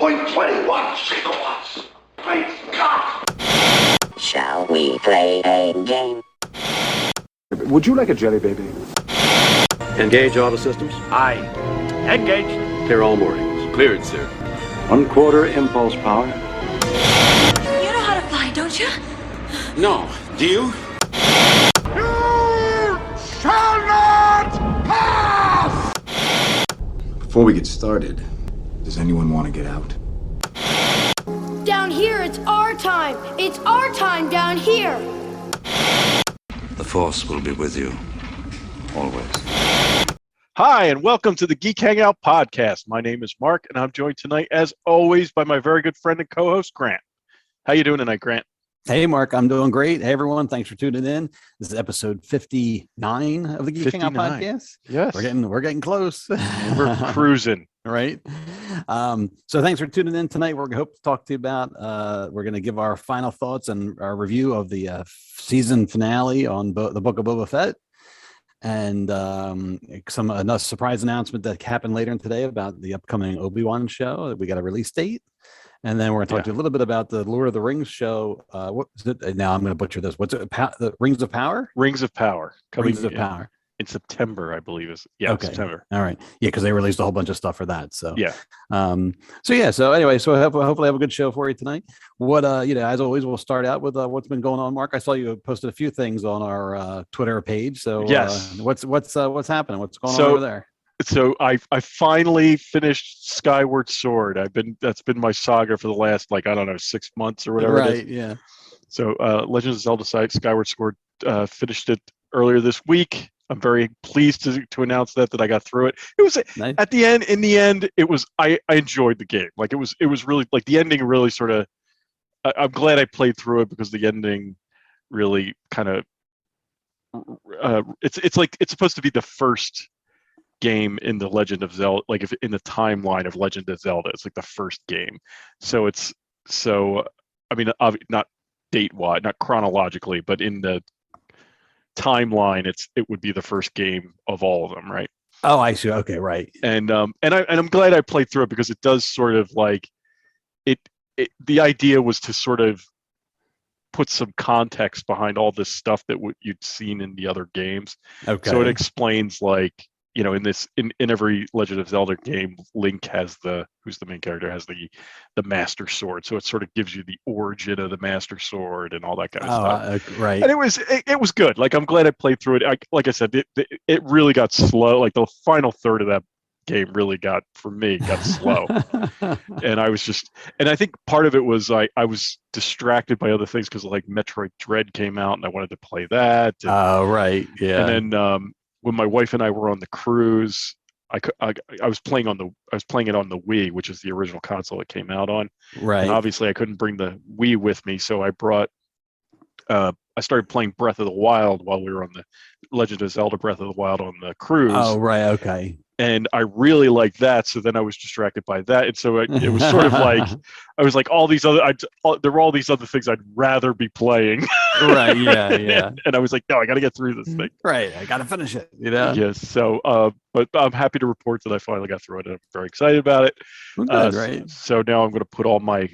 1.21 gigawatts. Great God! Shall we play a game? Would you like a jelly baby? Engage auto systems. Aye. Engaged. Clear all moorings. Cleared, sir. 1/4 impulse power. You know how to fly, don't you? No. Do you? You shall not pass! Before we get started, does anyone want to get out? Down here, it's our time. It's our time down here. The Force will be with you, always. Hi, and welcome to the Geek Hangout podcast. My name is Mark, and I'm joined tonight, as always, by my very good friend and co-host, Grant. How you doing tonight, Grant? Hey, Mark, I'm doing great. Hey, everyone, thanks for tuning in. This is episode 59 of the Geek Hangout podcast. Yes. We're getting close. We're cruising. Right. So thanks for tuning in tonight. We're going to hope to talk to you about, we're going to give our final thoughts and our review of the season finale on the Book of Boba Fett. And another surprise announcement that happened later in today about the upcoming Obi-Wan show. We got a release date. And then we're going to talk to you a little bit about the Lord of the Rings show. What is it? Now I'm going to butcher this. What's it? The Rings of Power? Rings of Power. Rings of Power. In September, I believe. Okay. September. All right. Yeah, because they released a whole bunch of stuff for that. So yeah. So anyway, hopefully I have a good show for you tonight. What as always, we'll start out with what's been going on. Mark, I saw you posted a few things on our Twitter page. So yes, what's happening? What's going on over there? So I finally finished Skyward Sword. That's been my saga for the last 6 months or whatever. Right. It is. Yeah. So Legends of Zelda Skyward Sword finished it earlier this week. I'm very pleased to announce that I got through it. It was nice. At the end. In the end, it was I enjoyed the game. It was really the ending really sort of. I'm glad I played through it because the ending really kind of. It's supposed to be the first game in the Legend of Zelda, if in the timeline of Legend of Zelda, it's the first game. So not date-wise, not chronologically, but in the timeline, it would be the first game of all of them, right? Oh, I see. Okay, right. And I'm glad I played through it because it does sort of the idea was to sort of put some context behind all this stuff that you'd seen in the other games. Okay. So it explains in every Legend of Zelda game, Link who's the main character, has the Master Sword. So it sort of gives you the origin of the Master Sword and all that kind of stuff. Right. And it was good. I'm glad I played through it. Like I said, it really got slow. The final third of that game really got slow. And I think part of it was I was distracted by other things because Metroid Dread came out and I wanted to play that. Right. Yeah. And then when my wife and I were on the cruise, I was playing it on the Wii, which is the original console it came out on. Right. And obviously I couldn't bring the Wii with me, so I started playing Breath of the Wild while we were on the Legend of Zelda Breath of the Wild on the cruise. Oh, right. Okay. And I really liked that, so then I was distracted by that, and so it was sort of I was all these other. There were all these other things I'd rather be playing. Right. Yeah. And I was no, I got to get through this thing. Right. I got to finish it. Yes. So, but I'm happy to report that I finally got through it. And I'm very excited about it. Well, good, right. So now I'm going to put all my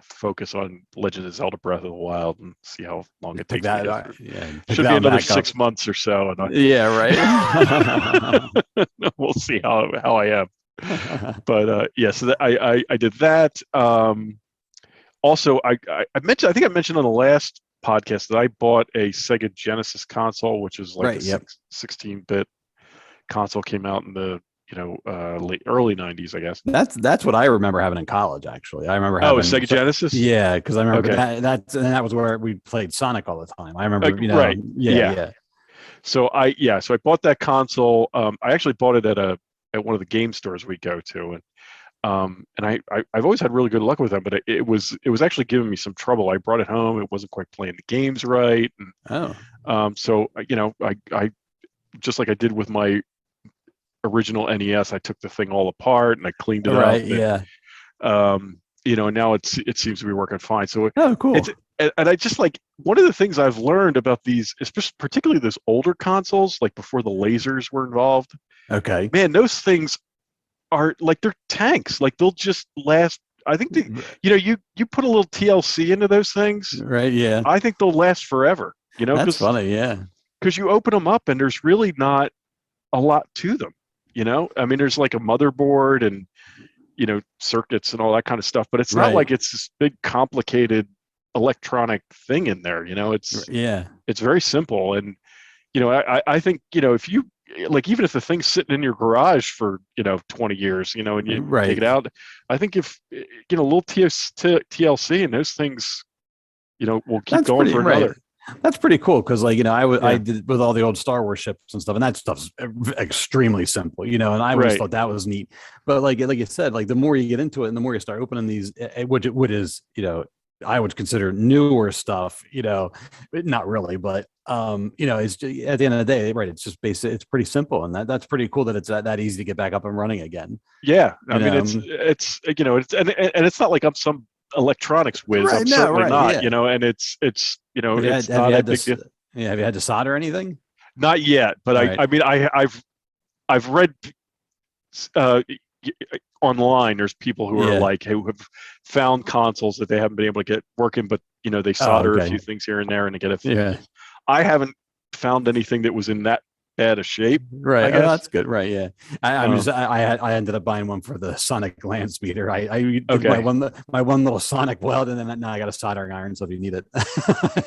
focus on Legend of Zelda Breath of the Wild and see how long it takes. Should be another 6 months or so. Yeah, right. We'll see how I am. But so I did that. Also, I think I mentioned on the last podcast that I bought a Sega Genesis console, which is a 16-bit console, came out in the early 90s, I guess. That's what I remember having in college, actually. I remember having Sega Genesis? Yeah, because I remember that was where we played Sonic all the time. I remember, right. Yeah. So I bought that console. I actually bought it at one of the game stores we go to, and I've always had really good luck with them, but it was actually giving me some trouble. I brought it home, it wasn't quite playing the games right. And, so I just like I did with my original NES, I took the thing all apart and I cleaned it up. Right. Yeah. Now it seems to be working fine. So cool. And I just one of the things I've learned about these, especially particularly those older consoles, before the lasers were involved. Okay. Man, those things are like they're tanks. Like they'll just last. I think you put a little TLC into those things. Right. Yeah. I think they'll last forever. That's funny. Yeah. Because you open them up and there's really not a lot to them. I mean, there's like a motherboard and circuits and all that kind of stuff, but it's not like it's this big complicated electronic thing in there. It's very simple. And I think if you like, even if the thing's sitting in your garage for 20 years, and you take it out, I think if a little TLC and those things will keep going for another. That's pretty cool because, I did with all the old Star Wars ships and stuff, and that stuff's extremely simple, and I always thought that was neat. But like you said, like the more you get into it and the more you start opening these, which is I would consider newer stuff, not really, but it's just, at the end of the day, right? It's just basic. It's pretty simple, and that's pretty cool that it's that easy to get back up and running again. Yeah, I mean, it's and it's not like I'm some electronics whiz. I'm certainly not, and it's it's not a big deal. Yeah, have you had to solder anything? Not yet, but I mean, I've read online. There's people who are like who have found consoles that they haven't been able to get working, but they solder a few things here and there and they get a few. I haven't found anything that was in that bad a shape. Right. Oh, that's good. Right. Yeah. I ended up buying one for the Sonic land speeder. I did my one little Sonic weld, and then now I got a soldering iron. So if you need it.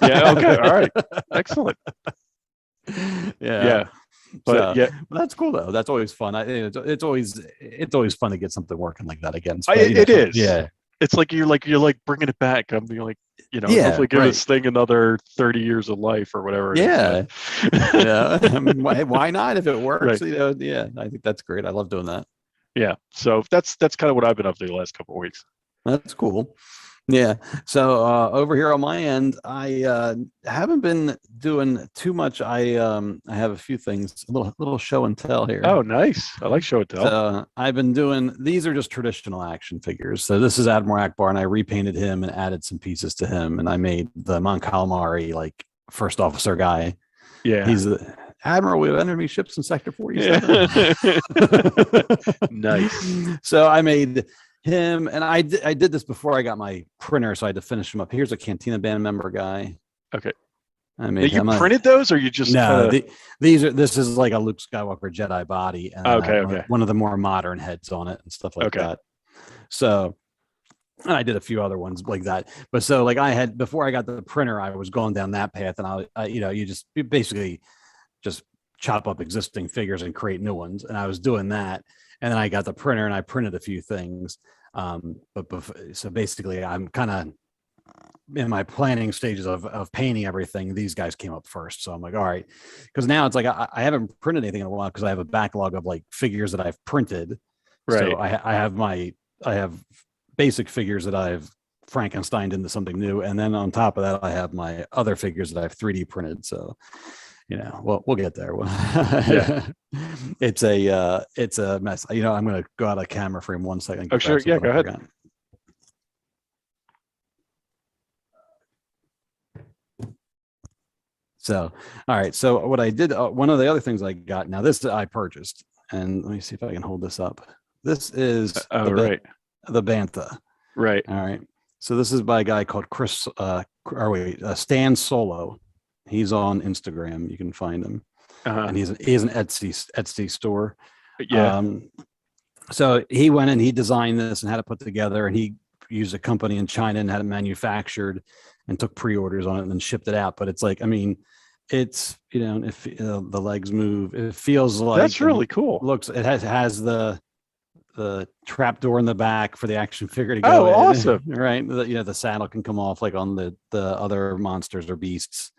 Yeah. Okay. All right. Excellent. Yeah. But but that's cool though. That's always fun. It's always fun to get something working like that again. It is. Yeah. It's like you're bringing it back. I'm like, hopefully give this thing another 30 years of life or whatever. Yeah. Why not? If it works, yeah, I think that's great. I love doing that. Yeah. So that's kind of what I've been up to the last couple of weeks. That's cool. Yeah. So over here on my end, I haven't been doing too much. I have a few things, a little show and tell here. Oh, nice. I like show and tell. So I've been doing, these are just traditional action figures. So this is Admiral Akbar, and I repainted him and added some pieces to him, and I made the Mon Calamari like first officer guy. Yeah. He's the Admiral. We've enemy ships in Sector 47. Nice. So I made him, and I did this before I got my printer, so I had to finish him up. Here's a Cantina band member guy. Okay. I made you printed those, or you just this is like a Luke Skywalker Jedi body, and one of the more modern heads on it and stuff like that. So, and I did a few other ones like that. But so like I had, before I got the printer, I was going down that path, and you basically just chop up existing figures and create new ones, and I was doing that. And then I got the printer and I printed a few things. So basically I'm kind of in my planning stages of painting everything. These guys came up first. So I'm like, all right. Because now it's like, I haven't printed anything in a while because I have a backlog of like figures that I've printed. Right. So I have basic figures that I've Frankensteined into something new. And then on top of that, I have my other figures that I've 3D printed. So we'll get there. Yeah. It's a mess. I'm going to go out of camera frame 1 second. Oh, sure. Yeah, go ahead. So, all right. So what I did, one of the other things I got, now this I purchased, and let me see if I can hold this up. This is the Bantha. Right. All right. So this is by a guy called Stan Solo. He's on Instagram. You can find him, and he has an Etsy store. Yeah. So he went and he designed this and had it put together, and he used a company in China and had it manufactured, and took pre-orders on it and then shipped it out. But it's like, I mean, it's if the legs move, it feels like that's really cool. It has the trap door in the back for the action figure to go. Oh, in, awesome! Right, the saddle can come off like on the other monsters or beasts.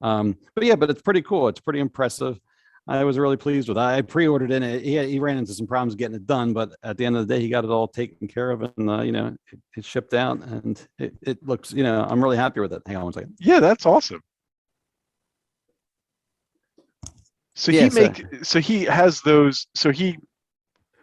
But it's pretty cool. It's pretty impressive. I was really pleased with it. I pre-ordered it. He ran into some problems getting it done, but at the end of the day, he got it all taken care of, and it shipped out, and it looks, I'm really happy with it. Hang on 1 second. Yeah, that's awesome. So he has those.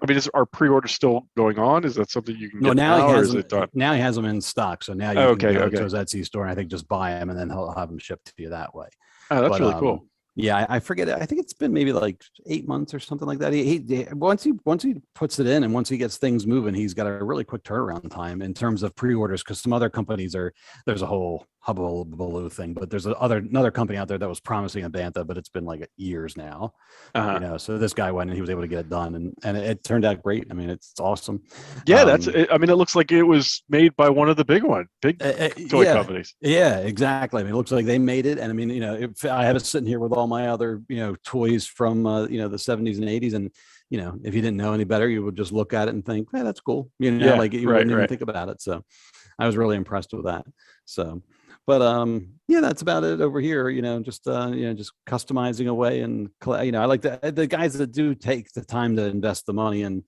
Is our pre-order still going on? Is that something you can get now, or is it done? Now he has them in stock. So now you can go to his Etsy store and I think just buy them, and then he'll have them shipped to you that way. Oh, that's really cool. Yeah, I forget. I think it's been maybe like 8 months or something like that. Once he puts it in and once he gets things moving, he's got a really quick turnaround time in terms of pre-orders. Because some other companies there's a whole hubble thing, but there's another company out there that was promising a bantha, but it's been like years now. So this guy went and he was able to get it done, and it turned out great. I mean, it's awesome. Yeah, that's. I mean, it looks like it was made by one of the big toy companies. Yeah, exactly. I mean, it looks like they made it, and I mean, if I have it sitting here with all my other, toys from, the 70s and 80s, and if you didn't know any better, you would just look at it and think, hey, that's cool. Like you wouldn't even think about it. So, I was really impressed with that. So, but yeah, that's about it over here. Just customizing away, and I like the guys that do take the time to invest the money and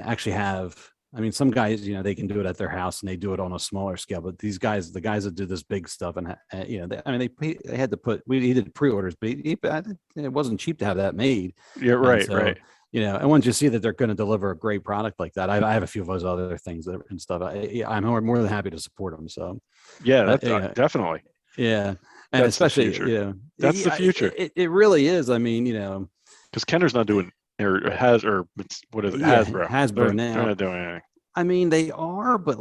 actually have. I mean, some guys, they can do it at their house and they do it on a smaller scale. But these guys, the guys that do this big stuff, and they had to put. He did pre-orders, but it wasn't cheap to have that made. Yeah, right, right. And once you see that they're going to deliver a great product like that, I have a few of those other things and stuff. I'm more than happy to support them. So yeah, that's definitely. Yeah, and that's especially that's the future. It really is. I mean, because Kenner's not doing. What is it? Hasbro. Hasbro now. They're not doing anything. I mean, they are, but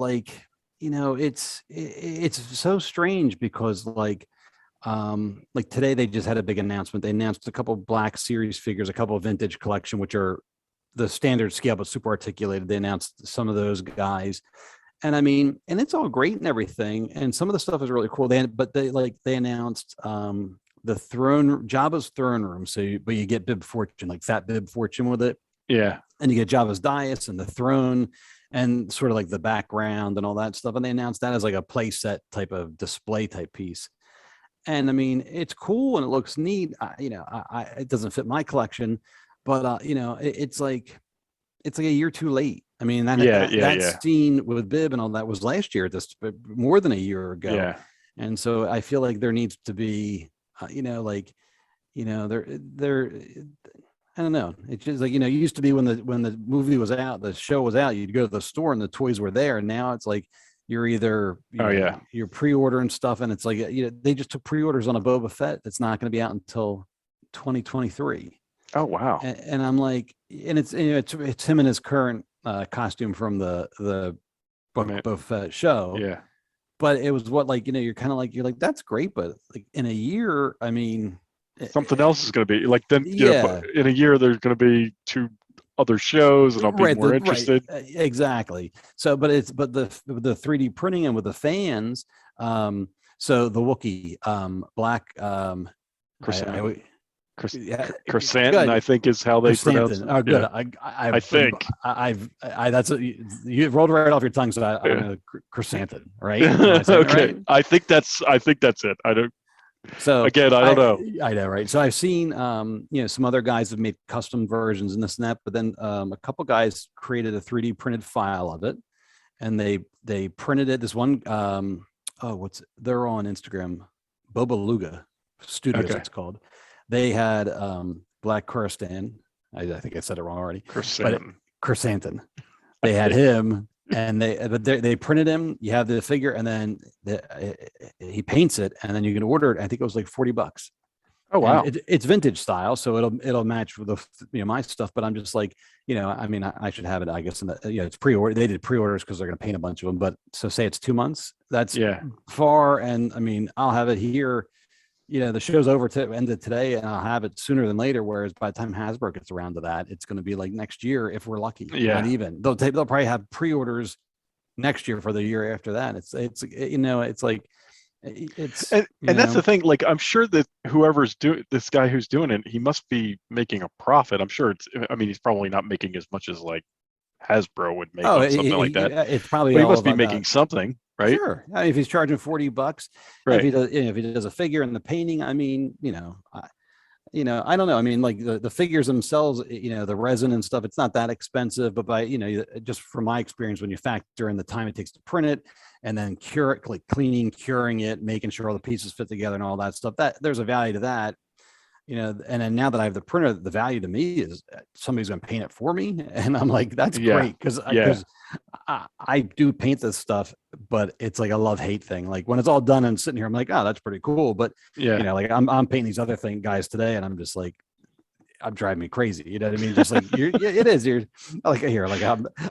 it's so strange because like today they just had a big announcement. They announced a couple of Black Series figures, a couple of vintage collection, which are the standard scale but super articulated. They announced some of those guys, and I mean, and it's all great and everything, and some of the stuff is really cool. They announced the Jabba's throne room. But you get Bib Fortune, like Fat Bib Fortune with it. Yeah. And you get Jabba's dais and the throne and sort of like the background and all that stuff. And they announced that as like a play set type of display type piece. And I mean, it's cool and it looks neat. It doesn't fit my collection, but it's like a year too late. I mean, that scene with Bib and all that was last year, more than a year ago. Yeah. And so I feel like there needs to be, there. I don't know. It's just like, it used to be when the movie was out, the show was out, you'd go to the store and the toys were there. And now it's like you're either you're pre-ordering stuff, and it's like they just took pre-orders on a Boba Fett that's not going to be out until 2023. Oh wow! And I'm like, and it's him in his current costume from the Boba Fett show. Yeah. But it was you're kind of like, you're like, that's great, but like in a year, I mean, something else is going to be like, then in a year there's going to be 2 other shows and I'll be more interested. Exactly. So but the 3D printing and with the fans, so the Wookiee Black Chrysanthemum, I think is how they pronounce it. Oh, good. Yeah. I think you rolled right off your tongue, so I know Chrysanthemum, right? Okay, right? I think that's it. I don't. So again, I don't know. I know, right? So I've seen, some other guys have made custom versions and this and that, but then a couple guys created a 3D printed file of it, and they printed it. This one, they're on Instagram, Boba Luga Studios, it's called. They had Black Coruscant. I think I said it wrong already. Chrysanthemum. They had him, and they printed him. You have the figure, and then he paints it, and then you can order it. I think it was like $40. Oh wow! It's vintage style, so it'll match with the my stuff. But I'm just like, I mean, I should have it. I guess it's pre-order. They did pre-orders because they're going to paint a bunch of them. But so say it's 2 months. That's far, and I mean, I'll have it here. The show's ended today, and I'll have it sooner than later. Whereas by the time Hasbro gets around to that, it's going to be like next year if we're lucky. Yeah. Not even. They'll probably have pre-orders next year for the year after that. It's like it's and that's the thing. Like, I'm sure that whoever's doing this, guy who's doing it, he must be making a profit. I'm sure he's probably not making as much as like Hasbro would make on something like that. It's probably. But he must be making something. Right. Sure. I mean, if he's charging $40, right. If he does a figure and the painting, I mean, I don't know. I mean, like the figures themselves, the resin and stuff, it's not that expensive, but by, just from my experience, when you factor in the time it takes to print it and then cure it, like cleaning, curing it, making sure all the pieces fit together and all that stuff, that there's a value to that. and then now that I have the printer, the value to me is somebody's going to paint it for me. And I'm like, that's Yeah. great. Cause I do paint this stuff, but it's like a love-hate thing. Like when it's all done and sitting here, I'm like, oh, that's pretty cool. But Yeah. like I'm painting these other guys today, and I'm just like, I'm driving me crazy. You know what I mean? Just like it is. You're like here, like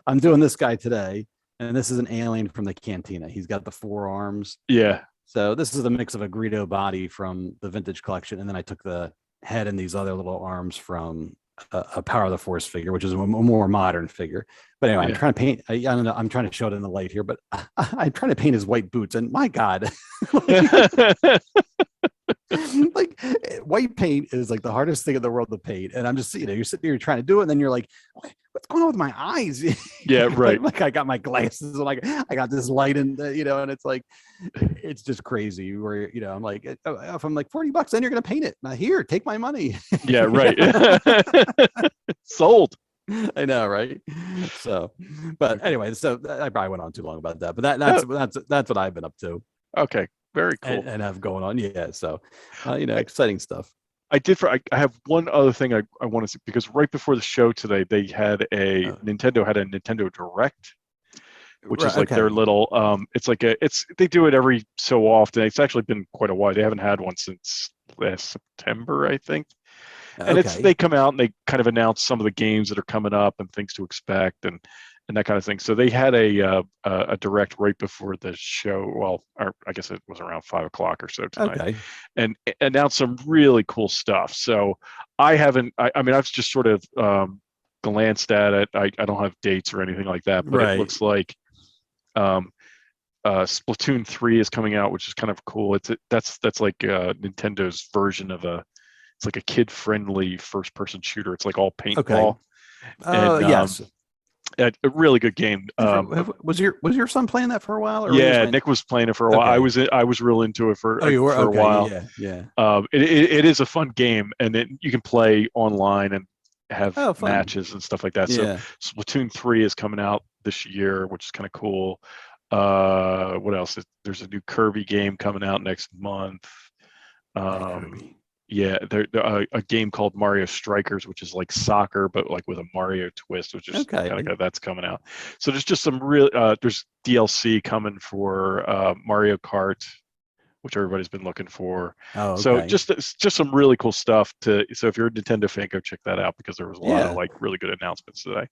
I'm doing this guy today, and this is an alien from the cantina. He's got the 4 arms. Yeah. So this is a mix of a Greedo body from the vintage collection, and then I took the head and these other little arms from a Power of the Force figure, which is a more modern figure. But anyway, I'm trying to paint. I don't know. I'm trying to show it in the light here, but I'm trying to paint his white boots, and my God, like white paint is like the hardest thing in the world to paint. And I'm just, you're sitting here trying to do it, and then you're like, what's going on with my eyes? Yeah, right. Like I got my glasses, and like I got this light, and and it's like, it's just crazy. Where I'm like, if I'm like $40, then you're gonna paint it. Now here, take my money. Yeah, right. Sold. I know, right? So, but anyway, so I probably went on too long about that. But that's what I've been up to. Okay, very cool. And have going on. Yeah. So, exciting stuff. I have one other thing I want to say, because right before the show today, they had Nintendo had a Nintendo Direct, which is like their little, they do it every so often. It's actually been quite a while. They haven't had one since last September, I think. And they come out and they kind of announce some of the games that are coming up and things to expect and that kind of thing. So they had a direct right before the show. Well, or I guess it was around 5:00 or so tonight, and announced some really cool stuff. So I mean, I've just sort of glanced at it. I don't have dates or anything like that, but it looks like Splatoon 3 is coming out, which is kind of cool. That's like Nintendo's version of it's like a kid-friendly first-person shooter. It's like all paintball. Yes. A really good game. Was your son playing that for a while? Or Nick was playing it for a while. I was real into it for a while. Yeah. It is a fun game, and you can play online and have matches and stuff like that. So Splatoon 3 is coming out this year, which is kind of cool. What else? There's a new Kirby game coming out next month. Yeah, a game called Mario Strikers, which is like soccer, but like with a Mario twist, which is kind of that's coming out. So there's just some real, there's DLC coming for Mario Kart, which everybody's been looking for. So just some really cool stuff so if you're a Nintendo fan, go check that out, because there was a lot of like really good announcements today.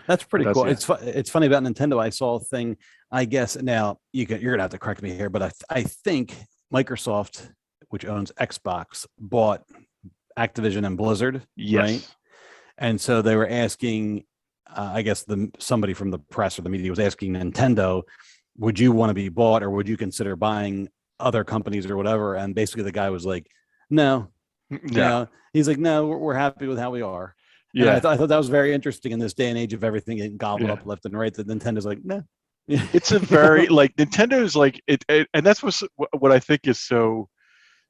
That's pretty cool. It's funny about Nintendo. I saw a thing, I guess now you're gonna have to correct me here, but I think Microsoft, which owns Xbox, bought Activision and Blizzard, right? And so they were asking, I guess somebody from the press or the media was asking Nintendo, would you want to be bought, or would you consider buying other companies or whatever? And basically the guy was like, no. He's like, no, we're happy with how we are. Yeah. And I thought that was very interesting in this day and age of everything getting gobbled up left and right, that Nintendo's like, no. It's a very, like, Nintendo's like, and that's what I think is so,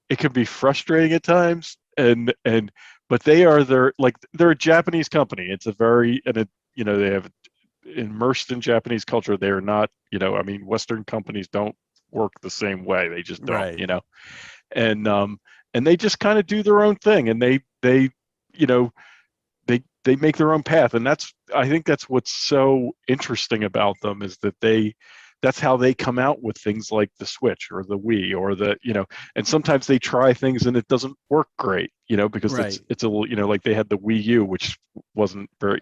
it can be frustrating at times, but they're a Japanese company. It's a very, they have immersed in Japanese culture. They're not, Western companies don't work the same way. They just don't, and they just kind of do their own thing, and they make their own path. And I think that's what's so interesting about them, is that that's how they come out with things like the Switch or the Wii or and sometimes they try things and it doesn't work great, because it's like they had the Wii U, which wasn't very,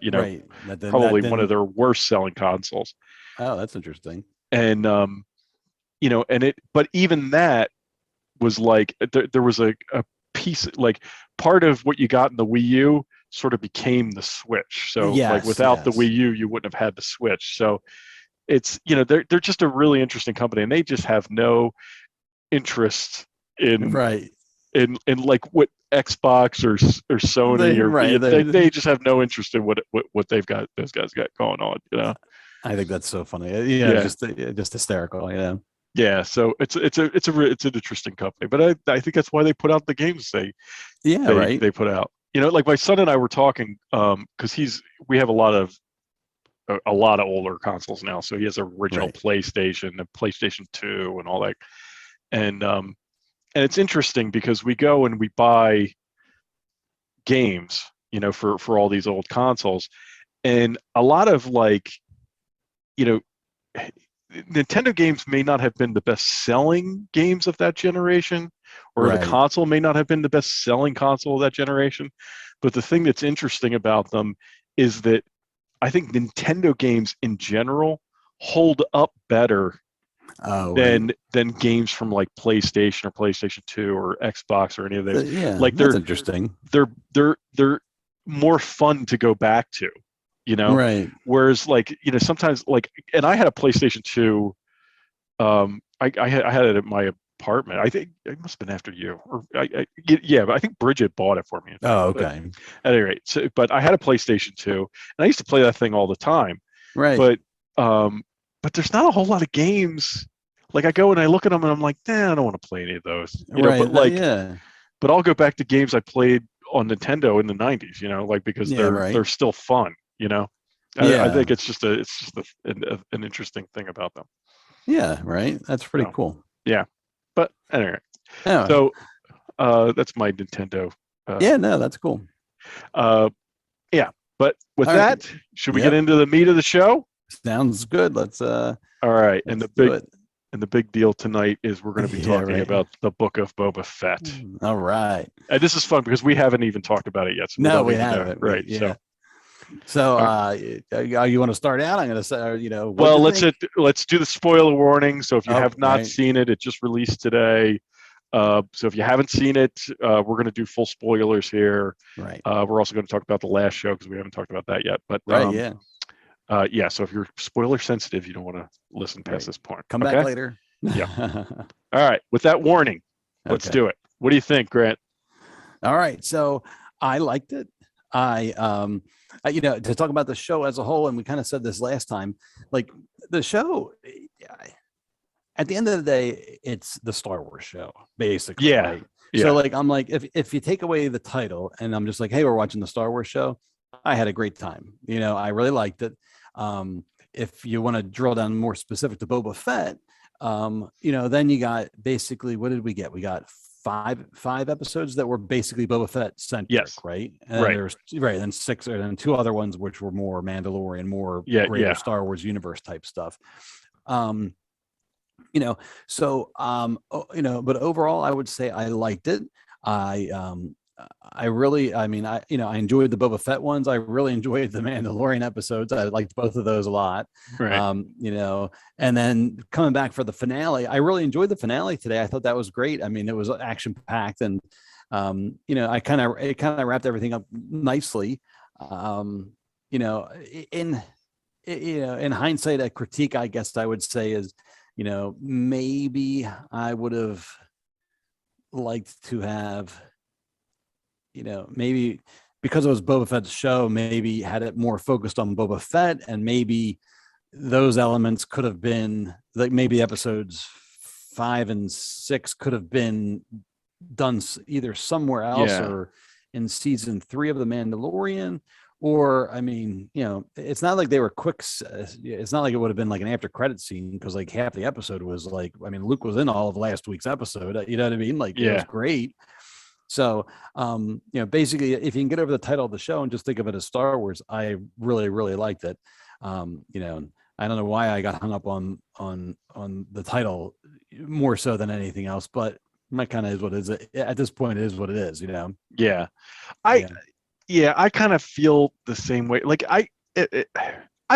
probably one of their worst selling consoles. Oh, that's interesting. And, but even that was like, there was a piece, like part of what you got in the Wii U sort of became the Switch. So without the Wii U, you wouldn't have had the Switch. So it's, they're just a really interesting company, and they just have no interest in like what Xbox or Sony they just have no interest in what they've got, those guys got going on. I think that's so funny. Just hysterical. Yeah, so it's an interesting company, but I think that's why they put out the games they put out. Like my son and I were talking, because we have a lot of older consoles now. So he has an original PlayStation, a PlayStation 2, and all that. And it's interesting because we go and we buy games, for all these old consoles, and a lot of like, you know, Nintendo games may not have been the best selling games of that generation, or the Right. console may not have been the best selling console of that generation. But the thing that's interesting about them is that I think Nintendo games in general hold up better Oh, right. than games from like PlayStation or PlayStation 2 or Xbox or any of those. Yeah, Like that's interesting. they're more fun to go back to, Right. whereas like, sometimes like, and I had a PlayStation 2. I had it at my apartment. I think it must have been after you, or yeah, but I think Bridget bought it for me. Oh, But okay. at any rate, but I had a PlayStation 2, and I used to play that thing all the time. Right. But there's not a whole lot of games. Like I go and I look at them and I'm like, I don't want to play any of those. Right. But like, yeah. but I'll go back to games I played on Nintendo in the '90s. Like because Yeah, they're right. still fun. I Yeah. think it's just an interesting thing about them. Yeah, right. That's pretty So, cool. yeah. But anyway, Yeah. so that's my Nintendo. Yeah, no, that's cool. Yeah. But with All that, right. should we get into the meat of the show? Sounds good. Let's All right. And let's do it. the big deal tonight is we're going to be Yeah, talking right. about the Book of Boba Fett. All right. And this is fun because we haven't even talked about it yet. So No, we don't even know. haven't. Right. Yeah. So, you want to start out? I'm going to say, Well, let's do the spoiler warning. So if you have not right. seen it, it just released today. So if you haven't seen it, we're going to do full spoilers here. Right. We're also going to talk about the last show because we haven't talked about that yet. But Right. yeah. So if you're spoiler sensitive, you don't want to listen past this point. Come back later. Yeah. All right. With that warning, let's do it. What do you think, Grant? All right. So I liked it. To talk about the show as a whole, and we kind of said this last time, like the show, at the end of the day, it's the Star Wars show, basically. Yeah. Right? Yeah. So like, I'm like, if you take away the title and I'm just like, hey, we're watching the Star Wars show, I had a great time. I really liked it. If you want to drill down more specific to Boba Fett, then you got basically, what did we get? We got five episodes that were basically Boba Fett centric, yes. right? And right. There's then six, and then two other ones which were more Mandalorian, more greater Star Wars universe type stuff. But overall, I would say I liked it. I enjoyed the Boba Fett ones. I really enjoyed the Mandalorian episodes. I liked both of those a lot. Right. And then coming back for the finale, I really enjoyed the finale today. I thought that was great. I mean, it was action packed, and it kind of wrapped everything up nicely. In hindsight, a critique, I guess I would say is, maybe I would have liked to have, maybe because it was Boba Fett's show, maybe had it more focused on Boba Fett, and maybe those elements could have been like maybe episodes 5 and 6 could have been done either somewhere else or in season 3 of The Mandalorian. Or, I mean, it's not like they were quick. It's not like it would have been like an after credit scene, because like half the episode was like, I mean, Luke was in all of last week's episode. You know what I mean? Like, it was great. So, basically, if you can get over the title of the show and just think of it as Star Wars, I really, really liked it. I don't know why I got hung up on the title more so than anything else, but that kind of is what it is. At this point, it is what it is. Yeah. I kind of feel the same way. Like I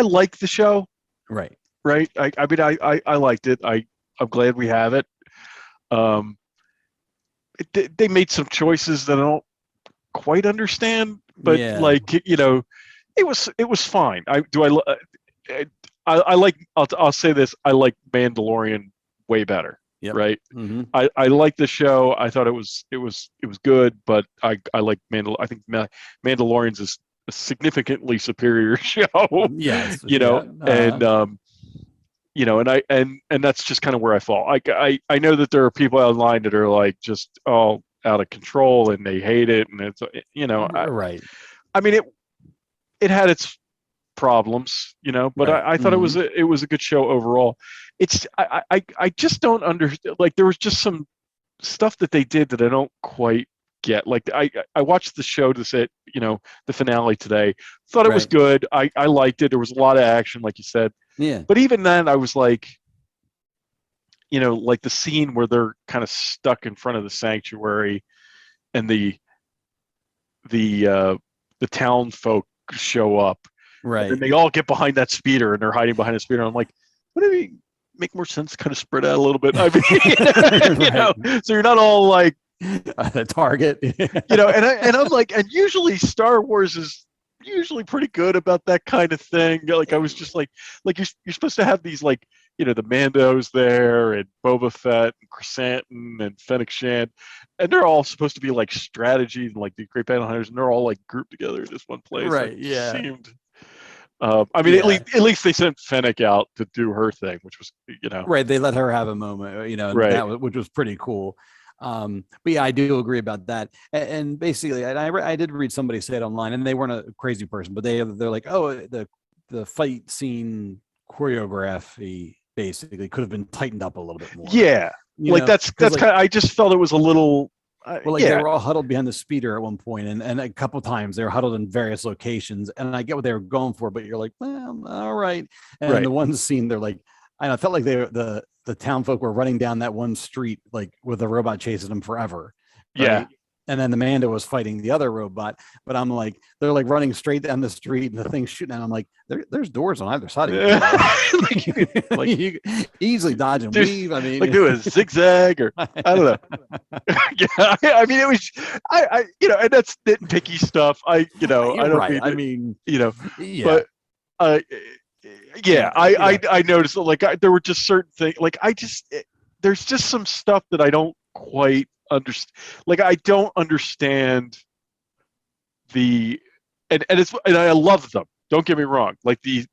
like the show. Right. Right. I liked it. I'm glad we have it. They made some choices that I don't quite understand, but it was fine. I'll say this. I like Mandalorian way better. Yep. Right. Mm-hmm. I like the show. I thought it was good, but I like I think Mandalorian's is a significantly superior show. Yes. And that's just kind of where I fall. I know that there are people online that are like just all out of control and they hate it, and it's right. I mean it had its problems, but right. I thought it was a good show overall. It's I just don't understand. Like there was just some stuff that they did that I don't quite get. Like I watched the show to say, the finale today. Thought it was Right. good. I liked it. There was a lot of action, like you said. Yeah. But even then, I was like, like the scene where they're kind of stuck in front of the sanctuary, and the town folk show up, Right. and they all get behind that speeder, and they're hiding behind the speeder. I'm like, wouldn't it make more sense to kind of spread out a little bit? I mean, so you're not all like The target. and I'm like, and usually Star Wars is usually pretty good about that kind of thing. Like I was just like you're supposed to have these like, the Mandos there, and Boba Fett and Chrysanthemum and Fennec Shand, and they're all supposed to be like strategy and like the Great Battle Hunters, and they're all like grouped together in this one place. Right. It Yeah. seemed. I mean, Yeah. at least they sent Fennec out to do her thing, which was, Right. They let her have a moment, and Right. which was pretty cool. But yeah, I do agree about that. And basically, I did read somebody say it online, and they weren't a crazy person, but they're like, oh, the fight scene choreography basically could have been tightened up a little bit more. Yeah, that's kind of. I just felt it was a little. They were all huddled behind the speeder at one point, and a couple times they were huddled in various locations, and I get what they were going for, but you're like, well, all right. And Right. the one scene, they're like, I felt like the town folk were running down that one street like with a robot chasing them forever. Right? Yeah. And then the Mando was fighting the other robot, but I'm like, they're like running straight down the street, and the thing's shooting, and I'm like, there's doors on either side of you. Like you easily dodge and weave. I mean, like do a zigzag, or I don't know. Yeah, I mean, it was, and that's nitpicky stuff. I don't right. mean, I mean, yeah. but yeah, I noticed that, like, there were just certain things, like there's just some stuff that I don't quite understand. Like, I don't understand and I love them. Don't get me wrong. Like the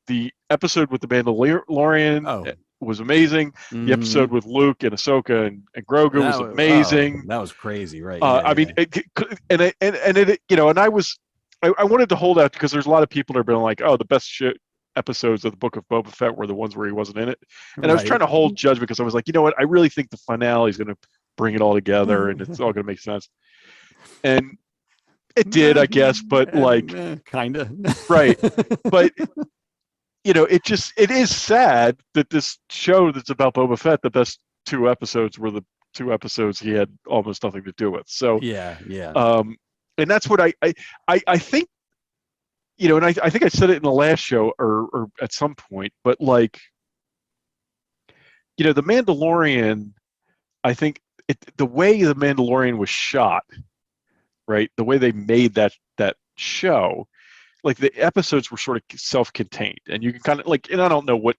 episode with the Mandalorian was amazing. The episode with Luke and Ahsoka and Grogu was amazing. That was crazy, right? I mean, and I wanted to hold out because there's a lot of people that are being like, oh, the best episodes of the Book of Boba Fett were the ones where he wasn't in it, and I was trying to hold judgment because I was like, you know what, I really think the finale is going to bring it all together and it's all going to make sense, and it did, I guess, but like, kind of right, but it is sad that this show that's about Boba Fett, the best 2 episodes were the 2 episodes he had almost nothing to do with. So yeah. And that's what I think, and I think I said it in the last show or at some point, but like, the Mandalorian, I think the way the Mandalorian was shot, right? The way they made that show, like the episodes were sort of self-contained, and you can kind of like, and I don't know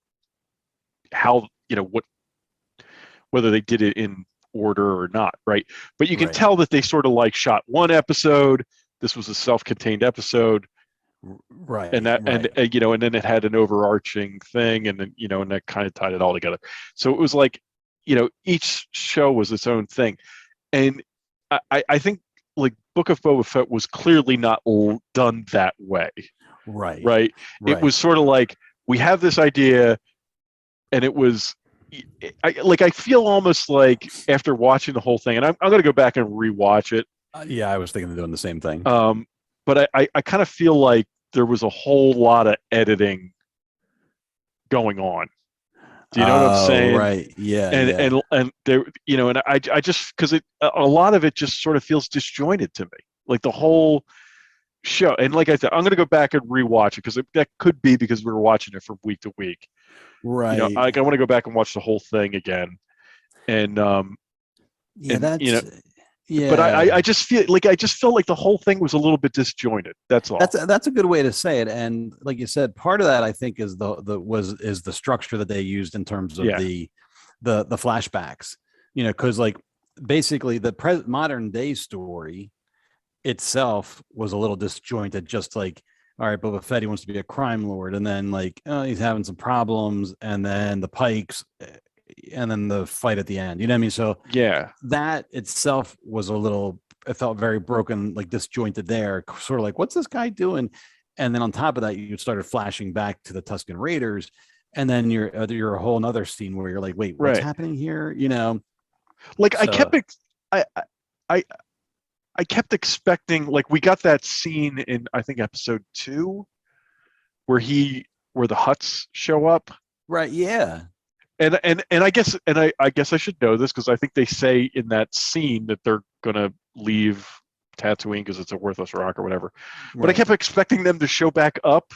whether they did it in order or not, right? But you can tell that they sort of like shot one episode. This was a self-contained episode, right? And that, and then it had an overarching thing, and then and that kind of tied it all together. So it was like, each show was its own thing, and I think like Book of Boba Fett was clearly not done that way, right? It was sort of like, we have this idea, and it was. I feel almost like after watching the whole thing, and I'm going to go back and rewatch it. Yeah, I was thinking of doing the same thing. But I kind of feel like there was a whole lot of editing going on. Do you know what I'm saying? Right. Yeah. And there, and I just, because a lot of it just sort of feels disjointed to me, like the whole show. And like I said, I'm going to go back and rewatch it because that could be because we were watching it from week to week. Right. I want to go back and watch the whole thing again. And but I just feel like the whole thing was a little bit disjointed. That's all. That's a good way to say it. And like you said, part of that I think is the structure that they used in terms of the flashbacks. Because like basically the modern day story itself was a little disjointed. Just like, all right, Boba Fett, he wants to be a crime lord, and then like, he's having some problems, and then the Pikes, and then the fight at the end. You know what I mean? So yeah, that itself was a little. It felt very broken, like disjointed there. Sort of like, what's this guy doing? And then on top of that, you started flashing back to the Tusken Raiders, and then you're a whole another scene where you're like, wait, what's happening here? Like so, I kept it. I kept expecting, like, we got that scene in, I think, episode 2 where the Huts show up. Right. Yeah. And I guess I guess I should know this because I think they say in that scene that they're gonna leave Tatooine because it's a worthless rock or whatever. But I Right. kept expecting them to show back up,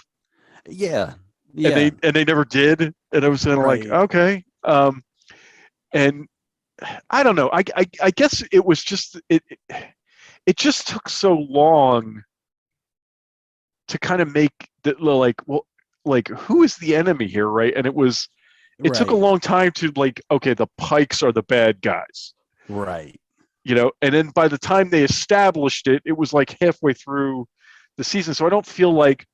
Yeah. and Yeah. they never did. And I was kind of like, Right. okay. And I don't know. I guess it was just it just took so long to kind of make that, like, well, like, who is the enemy here, right? And it took a Right. long time to, like, okay, the Pikes are the bad guys, Right. and then by the time they established it, it was like halfway through the season. So I don't feel like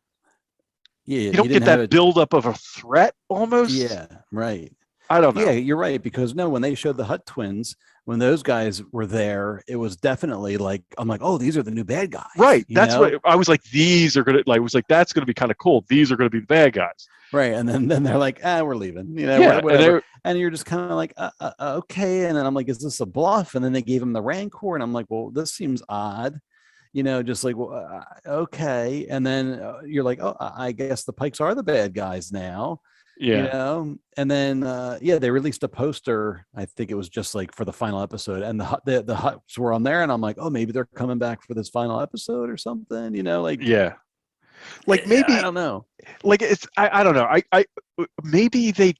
Yeah. you You don't didn't get have that it. buildup of a threat almost. Yeah. Right. I don't Yeah, know. you're right. Because no, when they showed the Hut twins, when those guys were there, it was definitely like, I'm like, oh, these are the new bad guys. Right. You That's know? what I was like. These are gonna, like, I was like, that's gonna be kind of cool. These are gonna be the bad guys. Right. And then they're like, we're leaving, Yeah. And whatever. And you're just kind of like, okay. And then I'm like, is this a bluff? And then they gave him the Rancor. And I'm like, well, this seems odd, just like, well, okay. And then you're like, oh, I guess the Pikes are the bad guys now. yeah. And then they released a poster. I think it was just like for the final episode, and the Huts were on there, and I'm like, oh, maybe they're coming back for this final episode or something, like, Yeah. Like, I maybe, don't know. like, it's, I don't know. I maybe they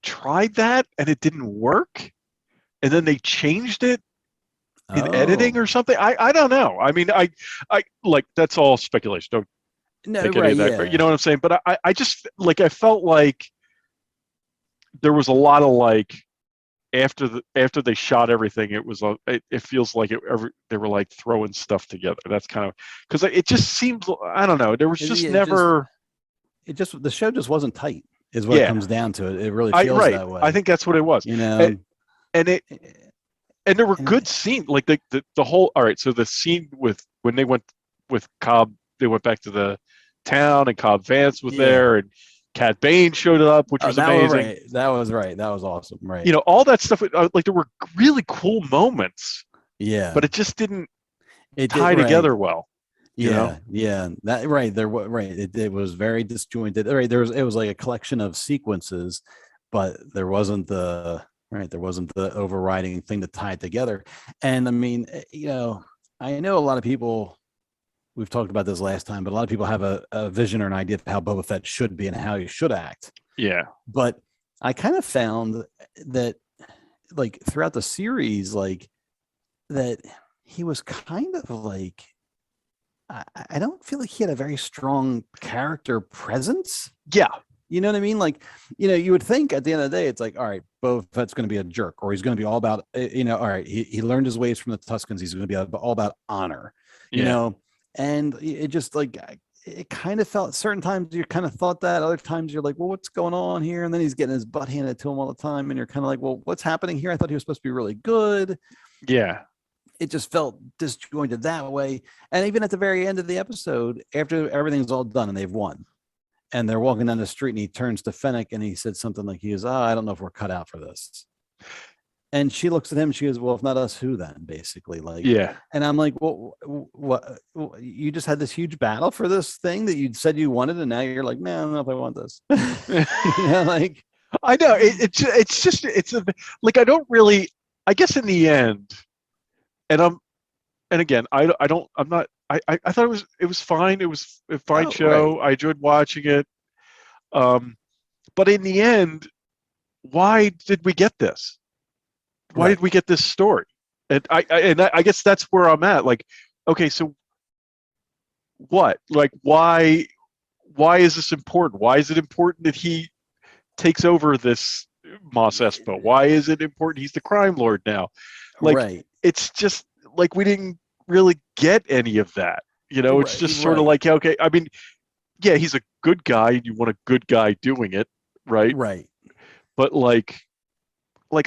tried that and it didn't work, and then they changed it in editing or Oh something. I don't know. I mean, I like, that's all speculation. Don't no, take any right, of that. yeah, You know what I'm saying? But I just, like, I felt like there was a lot of, like, after they shot everything, it was it feels like they were, like, throwing stuff together. That's kind of because it just seemed, I don't know. There was just never. the show just wasn't tight, is what it Yeah. comes down to. It really feels Right. that way. I think that's what it was. And, and it and there were And- good scenes, like the whole. All right, so the scene with when they went with Cobb, they went back to the town, and Cobb Vance was Yeah. there, and Cad Bane showed up, which was that amazing. was right. That was right. That was awesome. Right. All that stuff. Like, there were really cool moments, Yeah. but it just didn't It tie did, right. together well. Yeah, that right there. Right, it was very disjointed. Right, it was like a collection of sequences, but there wasn't the overriding thing to tie it together. And I mean, I know a lot of people. We've talked about this last time, but a lot of people have a vision or an idea of how Boba Fett should be and how he should act. Yeah. But I kind of found that, like, throughout the series, like, that he was kind of like, I don't feel like he had a very strong character presence. Yeah. You know what I mean? Like, you would think at the end of the day, it's like, all right, Boba Fett's going to be a jerk, or he's going to be all about, all right, he learned his ways from the Tuscans. He's going to be all about honor, and it just, like, it kind of felt, certain times you kind of thought that, other times you're like, well, what's going on here? And then he's getting his butt handed to him all the time. And you're kind of like, well, what's happening here? I thought he was supposed to be really good. Yeah. It just felt disjointed that way. And even at the very end of the episode, after everything's all done and they've won, and they're walking down the street, and he turns to Fennec and he said something like, I don't know if we're cut out for this. And she looks at him, she goes, well, if not us, who then? Basically, like, Yeah. And I'm like, well, what? You just had this huge battle for this thing that you said you wanted, and now you're like, man, I don't know if I want this. Like, I know it's like, I don't really, I guess in the end, and again, I thought it was fine. It was a fine show. Right. I enjoyed watching it. But in the end, why did we get this? Why did we get this story? And I guess that's where I'm at. Like, okay, so what? Like, why is this important? Why is it important that he takes over this Mos Espa? Why is it important he's the crime lord now? Like, it's just like we didn't really get any of that. It's just sort of like, okay, I mean, yeah, he's a good guy, and you want a good guy doing it, right? Right. But like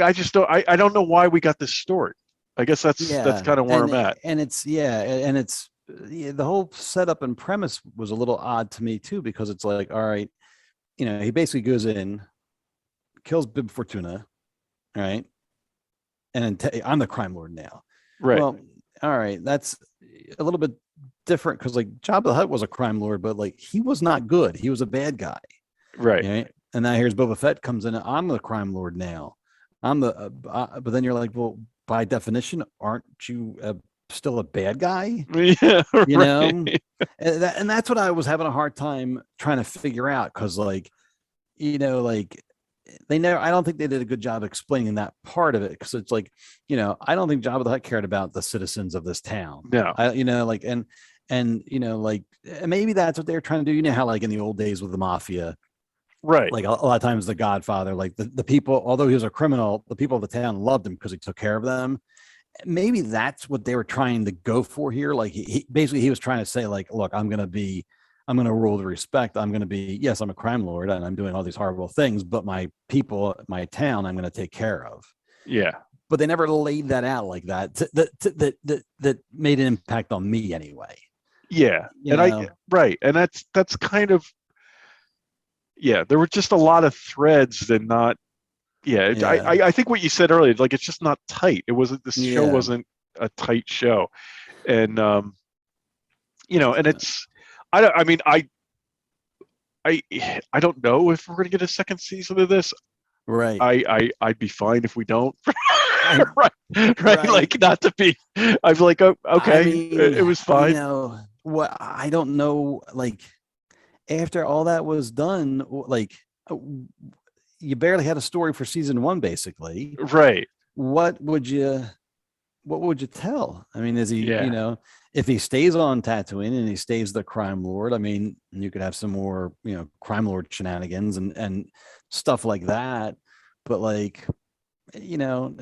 I just don't. I don't know why we got this story. I guess that's kind of where I'm at. And it's the whole setup and premise was a little odd to me too, because it's like, all right, he basically goes in, kills Bib Fortuna, right, and then I'm the crime lord now. Right. Well, all right, that's a little bit different because like Jabba the Hutt was a crime lord, but like he was not good. He was a bad guy. Right. Right. And now here's Boba Fett comes in. I'm the crime lord now. I'm the, but then you're like, well, by definition, aren't you still a bad guy? Yeah. You know, Right. and that's what I was having a hard time trying to figure out because, like, you know, like they never. I don't think they did a good job explaining that part of it because it's like, you know, I don't think Jabba the Hutt cared about the citizens of this town. No. You know, like, and you know, like maybe that's what they're trying to do. You know how like in the old days with the mafia, Right. like a lot of times the Godfather, like the people, although he was a criminal, the people of the town loved him because he took care of them. Maybe that's what they were trying to go for here. Like he basically he was trying to say, like, look, I'm gonna rule with respect. I'm gonna be, yes, I'm a crime lord and I'm doing all these horrible things, but my people, my town, I'm gonna take care of. Yeah. But they never laid that out like that. That made an impact on me anyway. Yeah. You And know? right. And that's kind of, yeah, there were just a lot of threads that not, yeah, Yeah. I think what you said earlier, like it's just not tight. It wasn't, this show Yeah. wasn't a tight show. And, you know, and it's, I don't, I mean, I don't know if we're going to get a second season of this. Right. I'd be fine if we don't. I- right. Like not to be, I'm like, oh, okay, I mean, it was fine. You know what? I don't know. Like after all that was done, like you barely had a story for season one, basically. Right. What would you tell? I mean, is he, Yeah. you know, if he stays on Tatooine and he stays the crime lord, I mean, you could have some more, you know, crime lord shenanigans and stuff like that. But like, you know,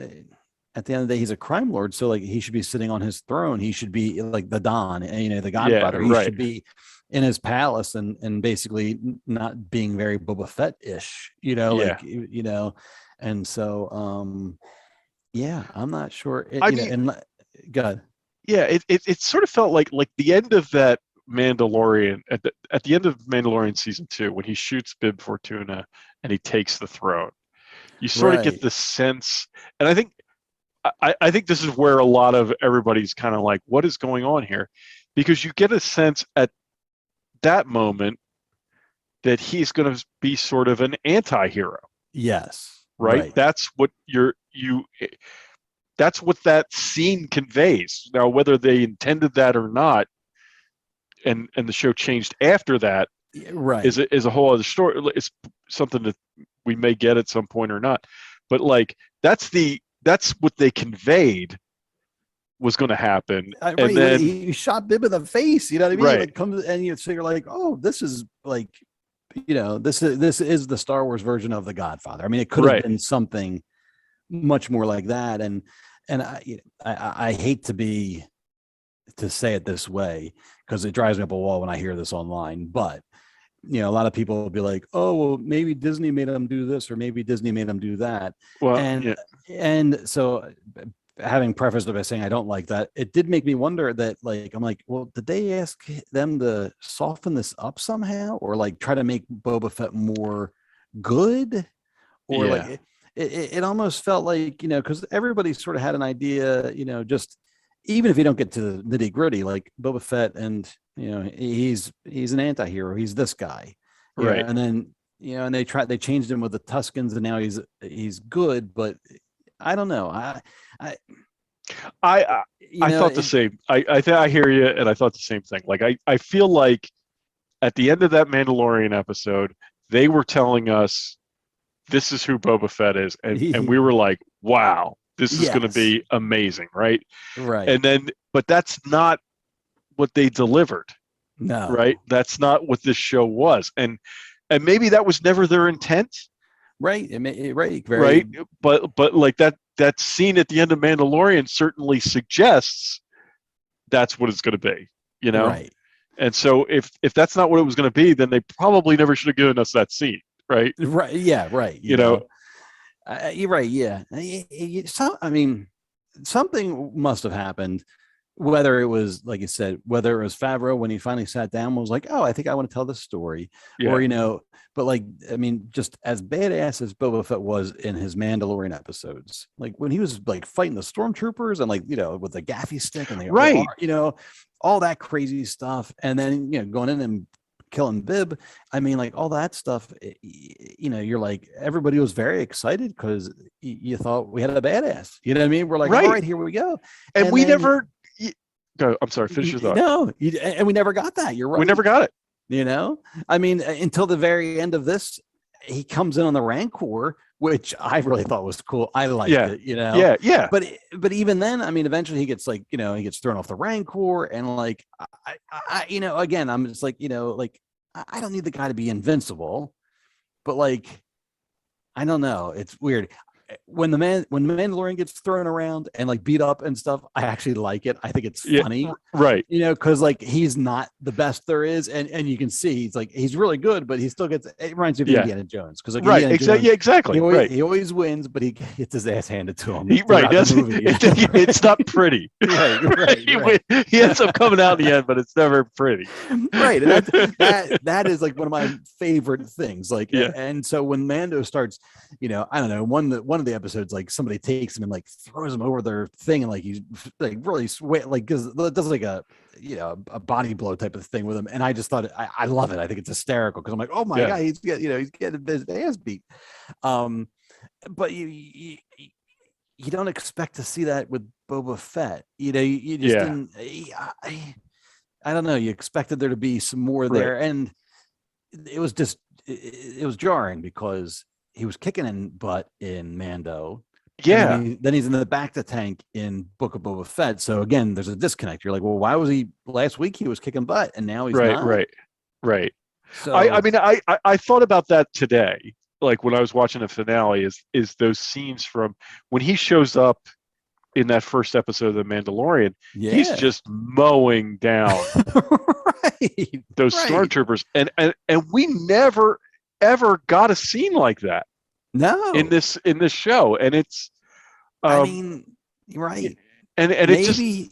at the end of the day, he's a crime lord. So like he should be sitting on his throne. He should be like the Don, you know, the Godfather. Yeah, He right. should be in his palace and basically not being very Boba Fett-ish, you know, Yeah. like, you know, and so yeah, I'm not sure. I You know, mean, and God, yeah, it sort of felt like the end of that Mandalorian at the end of Mandalorian season 2 when he shoots Bib Fortuna and he takes the throne. You sort of get right? the sense, and I think this is where a lot of everybody's kind of like, what is going on here? Because you get a sense at that moment that he's going to be sort of an anti-hero, Yes, right? That's what that's what that scene conveys. Now, whether they intended that or not, and the show changed after that, right. is a whole other story. It's something that we may get at some point or not. But like that's what they conveyed was going to happen, Right, and then he shot Bib in the face. You know what I mean? Right. Like comes and so you're like, oh, this is like, you know, this is the Star Wars version of the Godfather. I mean, it could have Right. been something much more like that. And I hate to say it this way because it drives me up a wall when I hear this online, but you know, a lot of people will be like, oh, well, maybe Disney made them do this, or maybe Disney made them do that. well, And yeah, and so having prefaced it by saying I don't like that, it did make me wonder that, like, I'm like, well, did they ask them to soften this up somehow, or like try to make Boba Fett more good, or like Yeah. it almost felt like, you know, because everybody sort of had an idea, you know, just even if you don't get to the nitty gritty, like Boba Fett, and you know, he's an anti-hero, he's this guy, you know, Right. and then you know, and they changed him with the Tuscans, and now he's good, but I don't know. I you I know, thought the same. I hear you, and I thought the same thing. Like I feel like at the end of that Mandalorian episode, they were telling us this is who Boba Fett is, and we were like, wow, this is going to Yes. be amazing, right? Right. And then, but that's not what they delivered, No. right? That's not what this show was, and maybe that was never their intent, Right. Right. Very, right? But like that scene at the end of Mandalorian certainly suggests that's what it's going to be, you know? Right. And so if that's not what it was going to be, then they probably never should have given us that scene, right? Right. Yeah. Right. You know? You're right. Yeah. So, I mean, something must have happened whether it was like you said, whether it was Favreau when he finally sat down and was like, "Oh, I think I want to tell this story," or but like, I mean, just as badass as Boba Fett was in his Mandalorian episodes, like when he was like fighting the stormtroopers and like with the gaffy stick and Right. all that crazy stuff, and then going in and killing Bib. I mean, like all that stuff. You're like everybody was very excited because you thought we had a badass. You know what I mean? We're like, Right. all right, here we go, And we then, never. Go. I'm sorry. Finish your thought. No, and we never got that. You're right. We never got it. I mean, until the very end of this, he comes in on the Rancor, which I really thought was cool. I liked it, Yeah. But even then, I mean, eventually he gets like, he gets thrown off the Rancor, and like, again, I'm just like, like I don't need the guy to be invincible, but like, I don't know, it's weird. When the Mandalorian gets thrown around and like beat up and stuff, I actually like it. I think it's funny, right? Because like he's not the best there is, and you can see he's really good, but he still gets. It reminds me of Indiana Jones because like right, exactly. He always wins, but he gets his ass handed to him. Right, it's not pretty. right. He ends up coming out in the end, but it's never pretty. Right, and that is like one of my favorite things. Like, and so when Mando starts, I don't know, one of the episodes, like somebody takes him and like throws him over their thing, and like he's like really sweat, like does like a body blow type of thing with him, and I just thought I love it. I think it's hysterical because I'm like, oh my god, he's getting his ass beat. But you don't expect to see that with Boba Fett. You just didn't. I don't know. You expected there to be some more there, and it was just it was jarring because he was kicking in butt in Mando. Yeah. Then he's in the back to tank in Book of Boba Fett. So again, there's a disconnect. You're like, well, why was he last week? He was kicking butt, and now he's not. Right. So I mean, I thought about that today. Like when I was watching the finale, is those scenes from when he shows up in that first episode of The Mandalorian. He's just mowing down those stormtroopers, and we never ever got a scene like that in this show, and it's I mean, right, and maybe,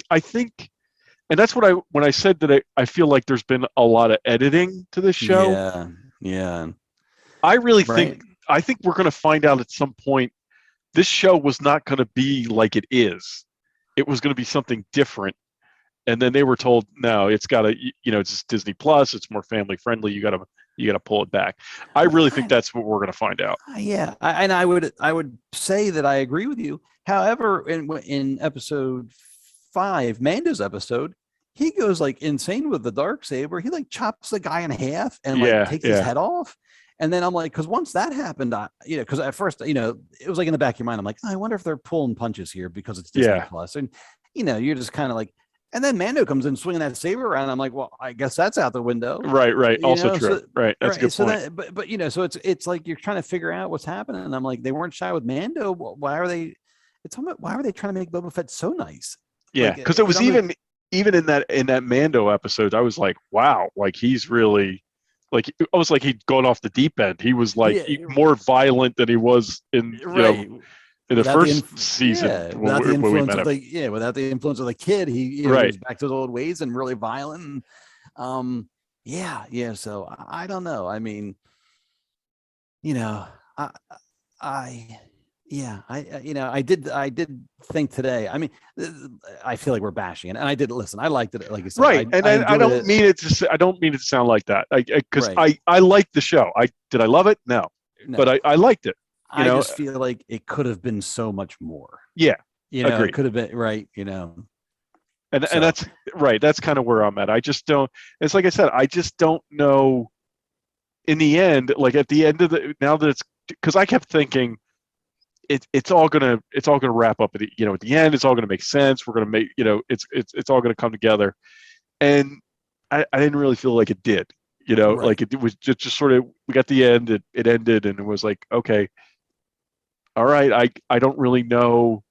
I think, and that's what when I said that I feel like there's been a lot of editing to this show. I really think we're going to find out at some point this show was not going to be like it is. It was going to be something different. And then they were told, no, it's got to, it's Disney Plus. It's more family friendly. You got to pull it back. I really think that's what we're going to find out. And I would say that I agree with you. However, in episode 5, Mando's episode, he goes like insane with the Darksaber. He like chops the guy in half and like takes his head off. And then I'm like, because once that happened, because at first, it was like in the back of your mind, I'm like, I wonder if they're pulling punches here because it's Disney Plus, and you're just kind of like. And then Mando comes in swinging that saber around. I'm like, well, I guess that's out the window. Right. Also true. Right. That's a good point. But so it's like you're trying to figure out what's happening. And I'm like, they weren't shy with Mando. Why are they? Why are they trying to make Boba Fett so nice? Yeah, because it was even in that Mando episode, I was like, wow, like he's really like I was like he'd gone off the deep end. He was like more violent than he was in in the first season, without the influence of without the influence of the kid, he was back to his old ways and really violent. And, So I don't know. I mean, I did think today. I mean, I feel like we're bashing it, and I did listen. I liked it, like you said. Right, I don't mean it to. I don't mean it to sound like that. Because I liked the show. Did I love it? No. But I liked it. I just feel like it could have been so much more. Yeah, it could have been right. And that's right. That's kind of where I'm at. I just don't. It's like I said. I just don't know. In the end, like at the end of now that it's because I kept thinking. It's all gonna wrap up at the end. It's all gonna make sense. We're gonna make it's all gonna come together, and I didn't really feel like it did. Like it was just sort of we got the end. It ended, and it was like okay, all right. I don't really know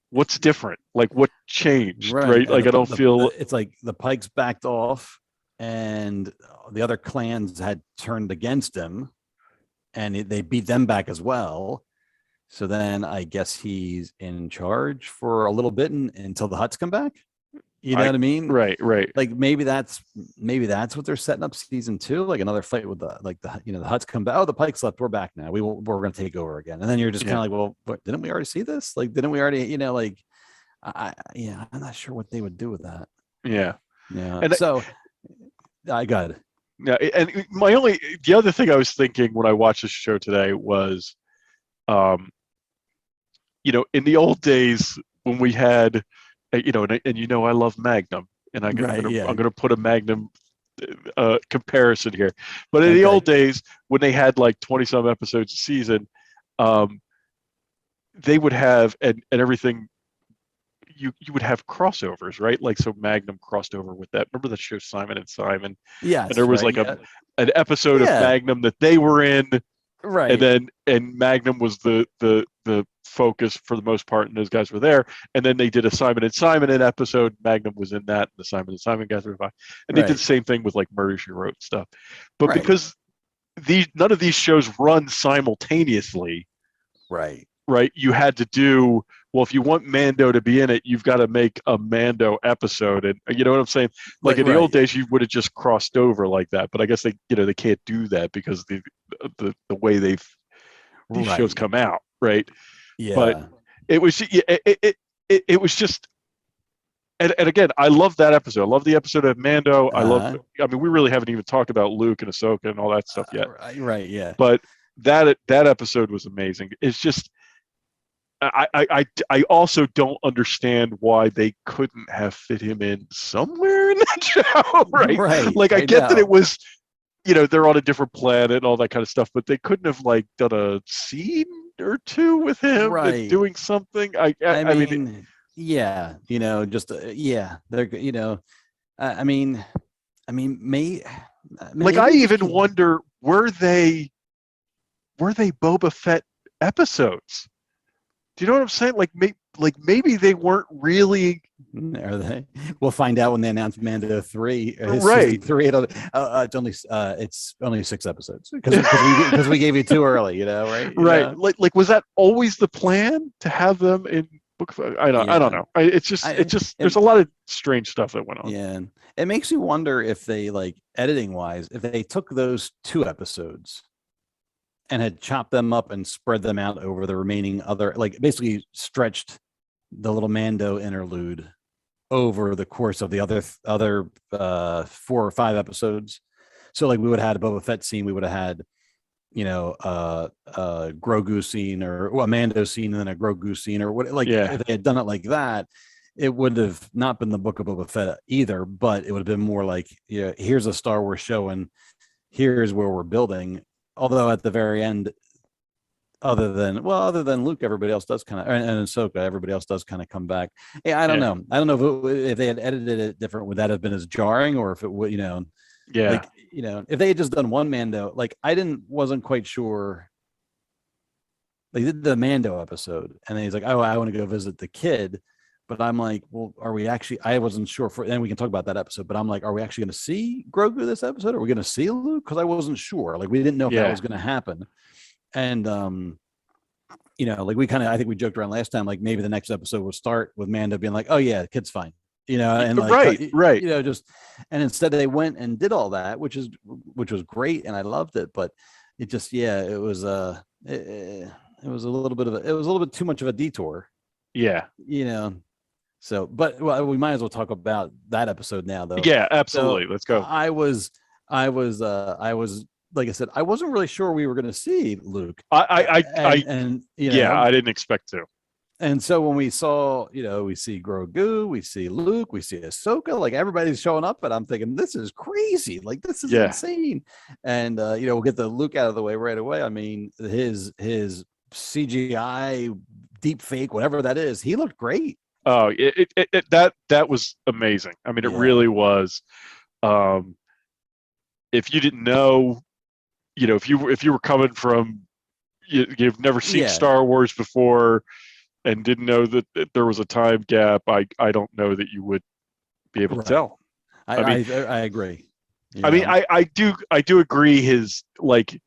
what's different. Like what changed, right? Like I don't feel it's like the Pikes backed off, and the other clans had turned against him, and they beat them back as well. So then I guess he's in charge for a little bit until the Huts come back. You know what I mean? Right. Like maybe that's what they're setting up season 2, like another fight with the the Huts come back. Oh, the Pikes left. We're back now. We're going to take over again. And then you're just kind of like, well, but didn't we already see this? Like, didn't we already? Like, I'm not sure what they would do with that. Yeah. And so I got it. Yeah, and the other thing I was thinking when I watched this show today was, in the old days when we had, and I love Magnum, and I'm gonna put a Magnum comparison here, but in the old days when they had like 20-some episodes a season, they would have and everything. You would have crossovers, right? Like, so Magnum crossed over with that. Remember the show Simon and Simon? Yeah, and there was an episode of Magnum that they were in, right? And Magnum was the focus for the most part, and those guys were there. And then they did a Simon and Simon episode. Magnum was in that, and the Simon and Simon guys were fine. And they did the same thing with like Murder She Wrote stuff. But because none of these shows run simultaneously, right? You had to do. Well, if you want Mando to be in it, you've got to make a Mando episode, and you know what I'm saying. Like in the old days, you would have just crossed over like that. But I guess they can't do that because the way these shows come out, right? Yeah. But it was it was just, and again, I love that episode. I love the episode of Mando. I love. I mean, we really haven't even talked about Luke and Ahsoka and all that stuff yet. Right. Yeah. But that episode was amazing. It's just. I also don't understand why they couldn't have fit him in somewhere in that show, right? Like, I get that it was, they're on a different planet and all that kind of stuff, but they couldn't have like done a scene or two with him doing something. I mean, yeah, just they're like, I even wonder, were they Boba Fett episodes? Do you know what I'm saying? Like maybe they weren't really. Are they? We'll find out when they announce Mando 3. Right. 3. It's only 6 episodes because we gave you 2 early. Right. Right. Like was that always the plan to have them in Book of? I don't know. It's just there's a lot of strange stuff that went on. Yeah. It makes you wonder if they, like, editing wise, if they took those 2 episodes and had chopped them up and spread them out over the remaining other, like, basically stretched the little Mando interlude over the course of the other 4 or 5 episodes. So, like, we would have had a Boba Fett scene, we would have had, a Grogu scene, or a Mando scene, and then a Grogu scene, or what? Like, if they had done it like that, it would have not been the Book of Boba Fett either, but it would have been more like, here's a Star Wars show, and here's where we're building. Although at the very end, other than Luke, everybody else does kind of, and Ahsoka, everybody else does kind of come back. Yeah, I don't know. I don't know if they had edited it different, would that have been as jarring, or if it would, like, if they had just done one Mando, like, wasn't quite sure. They did the Mando episode, and then he's like, "Oh, I want to go visit the kid," but I'm like, "Well, are we actually?" I wasn't sure and we can talk about that episode, but I'm like, "Are we actually going to see Grogu this episode? Are we going to see Luke?" Because I wasn't sure. Like, we didn't know if that was going to happen, and like, we kind of, I think we joked around last time, like, maybe the next episode will start with Mando being like, "Oh yeah, the kid's fine," and like, right, just, and instead they went and did all that, which was great, and I loved it, but it just, it was it was a little bit too much of a detour. Yeah. So, but we might as well talk about that episode now, though. Yeah, absolutely. So, let's go. I was, like I said, I wasn't really sure we were going to see Luke. I didn't expect to. And so when we saw, we see Grogu, we see Luke, we see Ahsoka, like, everybody's showing up, and I'm thinking, this is crazy. Like, this is insane. And, we'll get the Luke out of the way right away. I mean, his CGI deep fake, whatever that is, he looked great. Oh, that was amazing. I mean, it really was. If you didn't know, if you were coming from, you've never seen Star Wars before and didn't know that there was a time gap, I don't know that you would be able to tell. I agree. I mean, I do agree. His, like,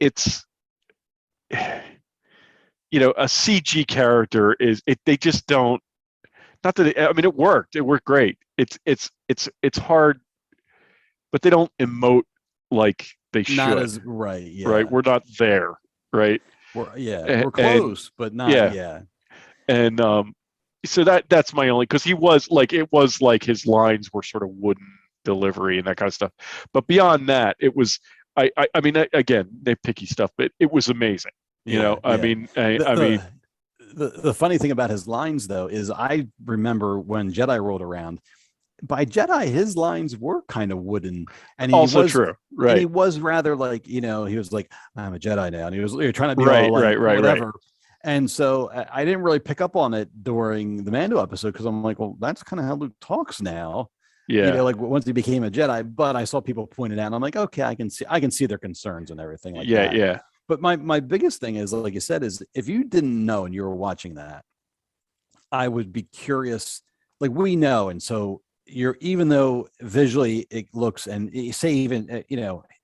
it's a CG character they just don't. Not that it worked. It worked great. It's hard, but they don't emote like they should. Not as right. Yeah. Right. We're not there. Right. We're close, but not. Yeah. And so that's my only, because it was like his lines were sort of wooden delivery and that kind of stuff. But beyond that, it was I mean, again, nitpicky stuff, but it was amazing. I mean, the funny thing about his lines though is I remember when Jedi rolled around. By Jedi, his lines were kind of wooden, and true, right? And he was rather like, he was like, "I'm a Jedi now," and he was trying to be right, all like, whatever. Right. And so I didn't really pick up on it during the Mando episode because I'm like, well, that's kind of how Luke talks now. Yeah, like once he became a Jedi. But I saw people point it out, and I'm like, okay, I can see their concerns and everything like that. Yeah. But my biggest thing is, like you said, is if you didn't know and you were watching that, I would be curious. Like we know, and so. Even though visually it looks, and you say even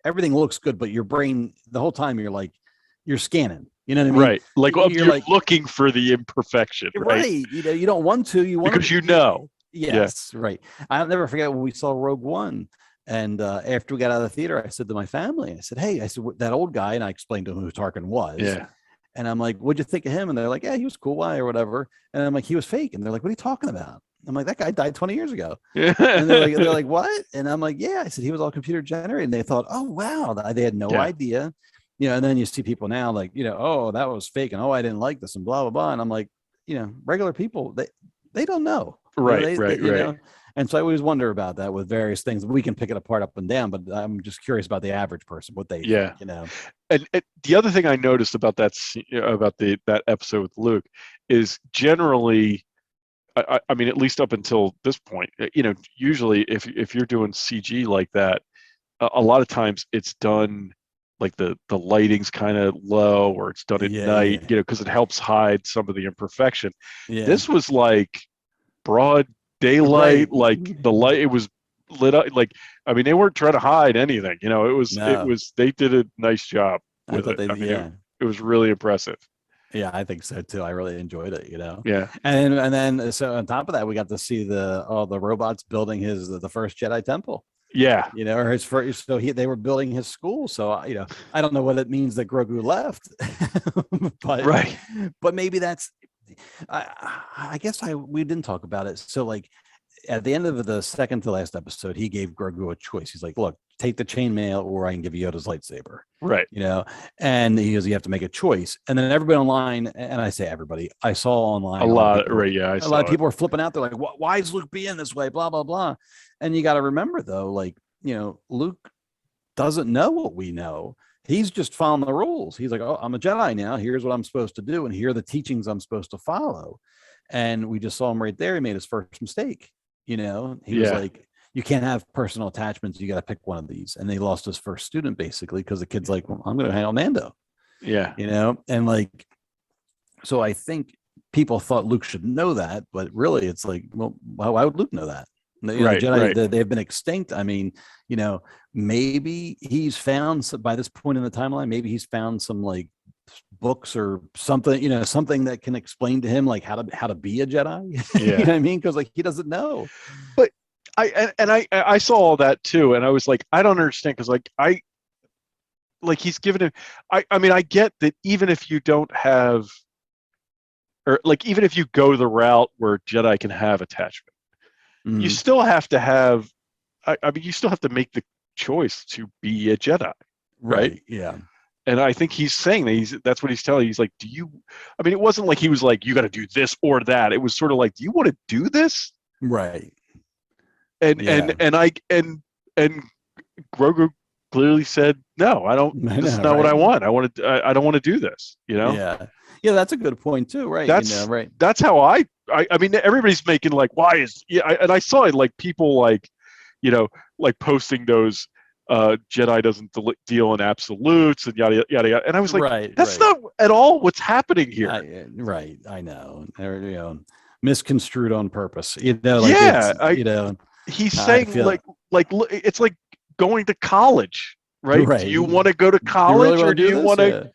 everything looks good, but your brain the whole time you're scanning, you know what I mean? Right, like you're like looking for the imperfection, right? You don't want to, because yes, yeah. Right. I'll never forget when we saw Rogue One, and after we got out of the theater, I said to my family, I said, hey, that old guy, and I explained to him who Tarkin was. Yeah. And I'm like, what'd you think of him? And they're like, yeah, he was cool, why or whatever. And I'm like, he was fake. And they're like, what are you talking about? I'm like, that guy died 20 years ago. Yeah. And they're like, what? And I'm like, yeah. I said, he was all computer generated. And they thought, oh, wow. They had no idea. And then you see people now like, oh, that was fake. And, oh, I didn't like this and blah, blah, blah. And I'm like, regular people, they don't know. Right, right. And so I always wonder about that with various things. We can pick it apart up and down, but I'm just curious about the average person, what they think, And the other thing I noticed about that episode with Luke is generally, I mean, at least up until this point, usually if you're doing CG like that, a lot of times it's done like the lighting's kind of low, or it's done at night, because it helps hide some of the imperfection. Yeah. This was like broad daylight, like the light, it was lit up. Like, I mean, they weren't trying to hide anything. It was they did a nice job with it. It was really impressive. Yeah, I think so too. I really enjoyed it, Yeah. And then so on top of that, we got to see all the robots building the first Jedi temple. Yeah. Or his first, so they were building his school. So I don't know what it means that Grogu left. But maybe that's I guess we didn't talk about it. So like at the end of the second to last episode, he gave Grogu a choice. He's like, look, take the chainmail or I can give you Yoda's lightsaber. Right. And he goes, you have to make a choice. And then everybody online, and I say everybody, I saw online a lot of people were flipping out. They're like, why is Luke being this way? Blah, blah, blah. And you got to remember though, like, Luke doesn't know what we know. He's just following the rules. He's like, oh, I'm a Jedi now. Here's what I'm supposed to do. And here are the teachings I'm supposed to follow. And we just saw him right there. He made his first mistake. He was like, you can't have personal attachments. You got to pick one of these. And they lost his first student basically because the kid's like, well, I'm going to hang on Mando. Yeah. And like, so I think people thought Luke should know that, but really it's like, well, why would Luke know that? The Jedi, they've been extinct. I mean, maybe he's found by this point in the timeline, maybe he's found some like books or something, something that can explain to him like how to be a Jedi. Yeah. You know what I mean? Because like he doesn't know. But I saw all that too, and I was like, I don't understand, because he's given him. I mean, I get that even if you don't have, or like even if you go the route where Jedi can have attachment. You still have to have, I mean, you still have to make the choice to be a Jedi, right? Yeah. And I think he's saying that that's what he's telling you. He's like, I mean, it wasn't like he was like, you got to do this or that. It was sort of like, do you want to do this? Right. And Grogu clearly said, no, I don't, this is not what I want. I don't want to do this, Yeah. Yeah, that's a good point too, right? That's how I mean, everybody's making like, why is and I saw it like people like, like posting those Jedi doesn't deal in absolutes and yada yada yada, and I was like, that's not at all what's happening here. I know, they're misconstrued on purpose. He's saying like it's like going to college, right? Do you want to go to college, or do you want to?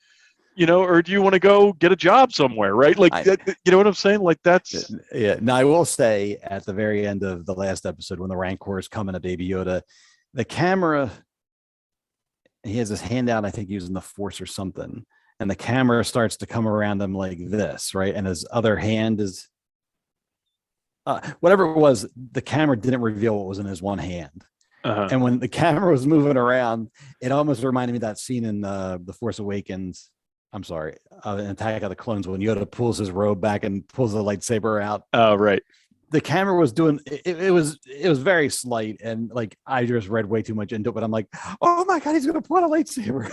or do you want to go get a job somewhere, right? Like, you know what I'm saying? Like, that's yeah. Now I will say at the very end of the last episode when the Rancor is coming to Baby Yoda, the camera, he has his hand out, I think using the Force or something, and the camera starts to come around him like this, right? And his other hand is whatever it was, the camera didn't reveal what was in his one hand. And when the camera was moving around, it almost reminded me of that scene in The Force Awakens. I'm sorry, an Attack of the Clones, when Yoda pulls his robe back and pulls the lightsaber out. Oh, right. The camera was doing it was very slight, and like I just read way too much into it, but I'm like, oh my god, he's gonna pull out a lightsaber.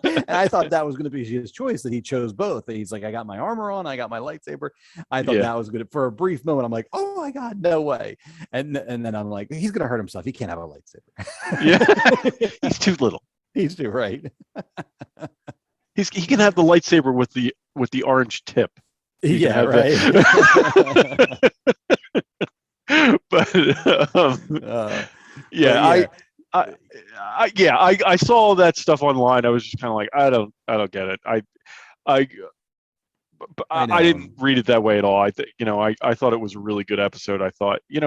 And I thought that was gonna be his choice, that he chose both. He's like, I got my armor on, I got my lightsaber. I thought that was good. For a brief moment, I'm like, oh my god, no way. And then I'm like, he's gonna hurt himself. He can't have a lightsaber. Yeah. He's too little. He's too right. He can have the lightsaber with the orange tip. Yeah, right. But I saw all that stuff online. I was just kind of like, I don't get it. I didn't read it that way at all. I thought it was a really good episode. I thought, and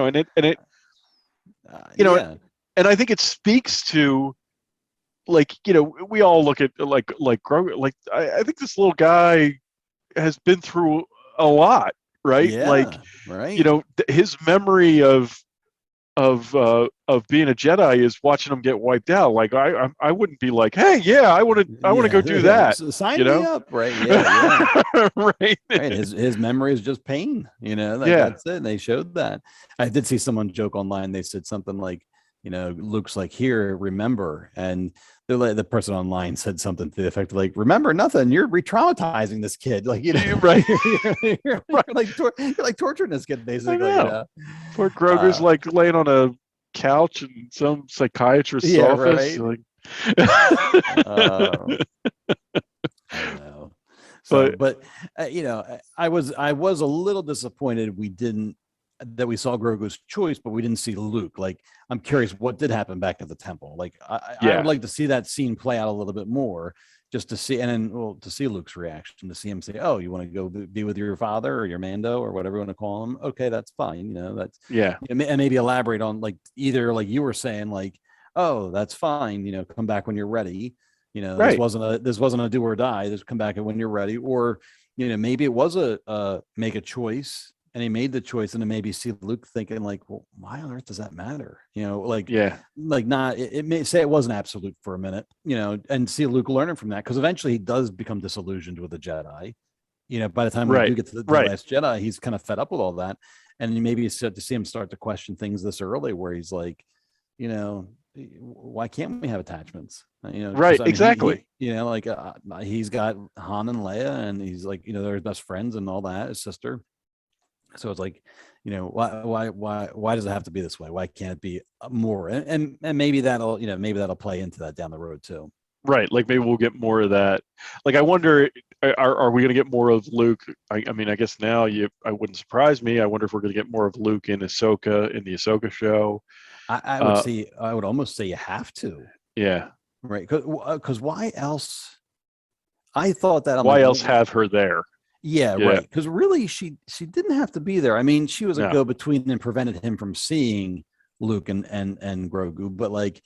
I think it speaks to, like, we all look at like Grogu. Like, I think this little guy has been through a lot, right? Yeah, like, right. His memory of being a Jedi is watching him get wiped out. Like, I wouldn't be like, hey, yeah, I want to go do that. Sign me up, right? Yeah. Right. His memory is just pain. That's it. And they showed that. I did see someone joke online. They said something like, Luke's like, here, remember, and the person online said something to the effect of like, remember nothing, you're re-traumatizing this kid, like, right. you're like torturing this kid, basically. Poor Grogu's like laying on a couch in some psychiatrist's office. Right. Like, I know. So, but I was a little disappointed that we saw Grogu's choice, but we didn't see Luke. Like, I'm curious what did happen back at the temple. Like, I would like to see that scene play out a little bit more, just to see, and then to see Luke's reaction, to see him say, oh, you want to go be with your father or your Mando or whatever you want to call him. Okay, that's fine. That's, and maybe elaborate on, like, either like you were saying, like, oh, that's fine. Come back when you're ready. This wasn't a do or die. Just come back when you're ready. Or, maybe it was a make a choice, and he made the choice, and then maybe see Luke thinking like, well, why on earth does that matter? It may say it wasn't absolute for a minute, and see Luke learning from that, because eventually he does become disillusioned with the Jedi. By the time we do get to the Last Jedi, he's kind of fed up with all that, and maybe you start to see him start to question things this early, where he's like, why can't we have attachments? Right, exactly. He's got Han and Leia, and he's like, they're best friends and all that, his sister. So it's like, why does it have to be this way? Why can't it be more? And maybe that'll play into that down the road too. Right. Like, maybe we'll get more of that. Like, I wonder, are we going to get more of Luke? I mean, I guess now I wouldn't surprise me. I wonder if we're going to get more of Luke in the Ahsoka show. I would almost say you have to. Yeah. Right. Because why else? I thought that. Why else have her there? Yeah, right. Because really, she didn't have to be there. I mean, she was a go-between and prevented him from seeing Luke and Grogu, but like,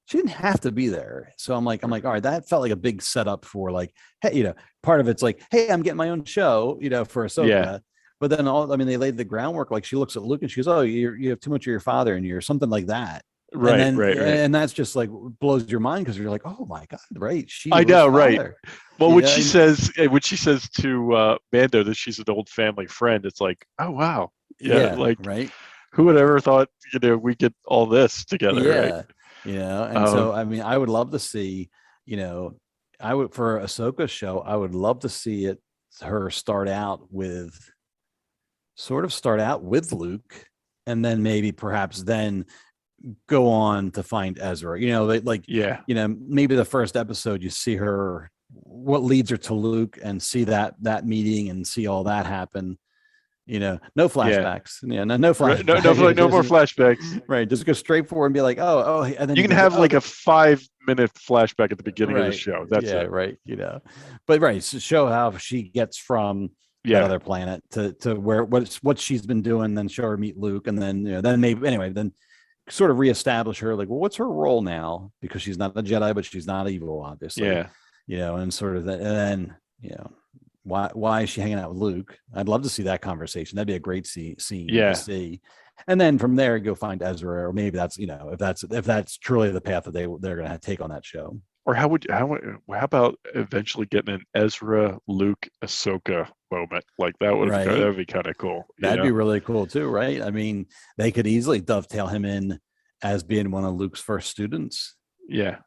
she didn't have to be there. So I'm like, all right, that felt like a big setup for, like, hey, part of it's like, hey, I'm getting my own show, for Ahsoka. Yeah. But then they laid the groundwork. Like, she looks at Luke and she goes, oh, you have too much of your father in you, or something like that. Right, and then, right. And that's just like blows your mind, because you're like, oh my god, right? I know, right? Well, when she says to Mando that she's an old family friend, it's like, oh wow, like, right? Who would ever thought we get all this together? Right? And so I would love to see, I would, for Ahsoka's show, I would love to see her start out with Luke, and then maybe perhaps then go on to find Ezra. Maybe the first episode you see her, what leads her to Luke, and see that meeting and see all that happen, No Yeah. flashbacks. No Right, flashbacks. no more flashbacks. Right. Just go straight forward and be like, oh, and then You you can can go, have like a 5-minute flashback at the beginning of the right. show. That's Yeah. it. Right. But right. So show how she gets from that Yeah. other planet to where what she's been doing, then show her meet Luke. And then, then maybe anyway, then sort of reestablish her like, well, what's her role now? Because she's not a Jedi, but she's not evil, obviously. Yeah. And sort of that. And then, why is she hanging out with Luke? I'd love to see that conversation. That'd be a great scene Yeah. to see. And then from there, go find Ezra, or maybe that's if that's truly the path that they're going to take on that show. Or how about eventually getting an Ezra, Luke, Ahsoka moment? Like that would be kind of cool. That'd be really cool too, right? I mean, they could easily dovetail him in as being one of Luke's first students. Yeah.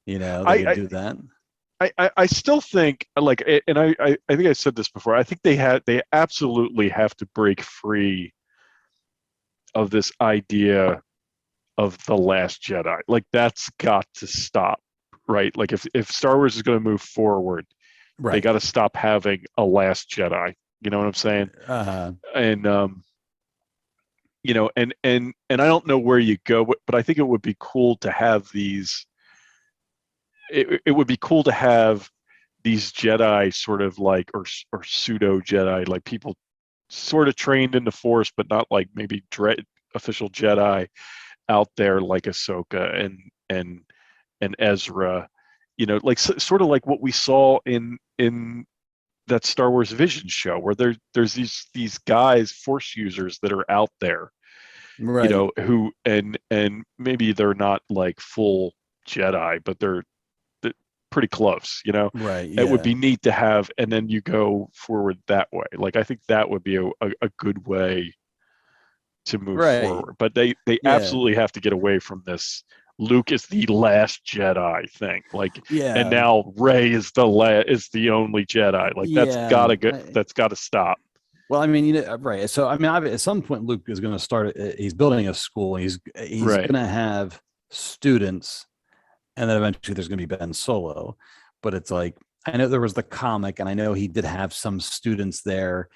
They could do that. I still think and I think I said this before. I think they absolutely have to break free of this idea of the Last Jedi. Like that's got to stop, right? Like if Star Wars is going to move forward, right, they got to stop having a Last Jedi. You know what I'm saying? And and I don't know where you go, but I think it would be cool to have these. It would be cool to have these Jedi sort of like or pseudo Jedi, like people sort of trained in the Force, but not like maybe official Jedi out there like Ahsoka and Ezra, like sort of like what we saw in that Star Wars Vision show, where there's these guys, Force users that are out there, right, who and maybe they're not like full Jedi, but they're pretty close, right. It would be neat to have, and then you go forward that way. Like I think that would be a good way to move forward, but they absolutely have to get away from this Luke is the last Jedi thing, like, and now Rey is the only Jedi. Like that's gotta stop. Well, I mean, right. So, I mean, at some point, Luke is going to start. He's building a school. He's Right. going to have students, and then eventually there's going to be Ben Solo. But it's like, I know there was the comic, and I know he did have some students there,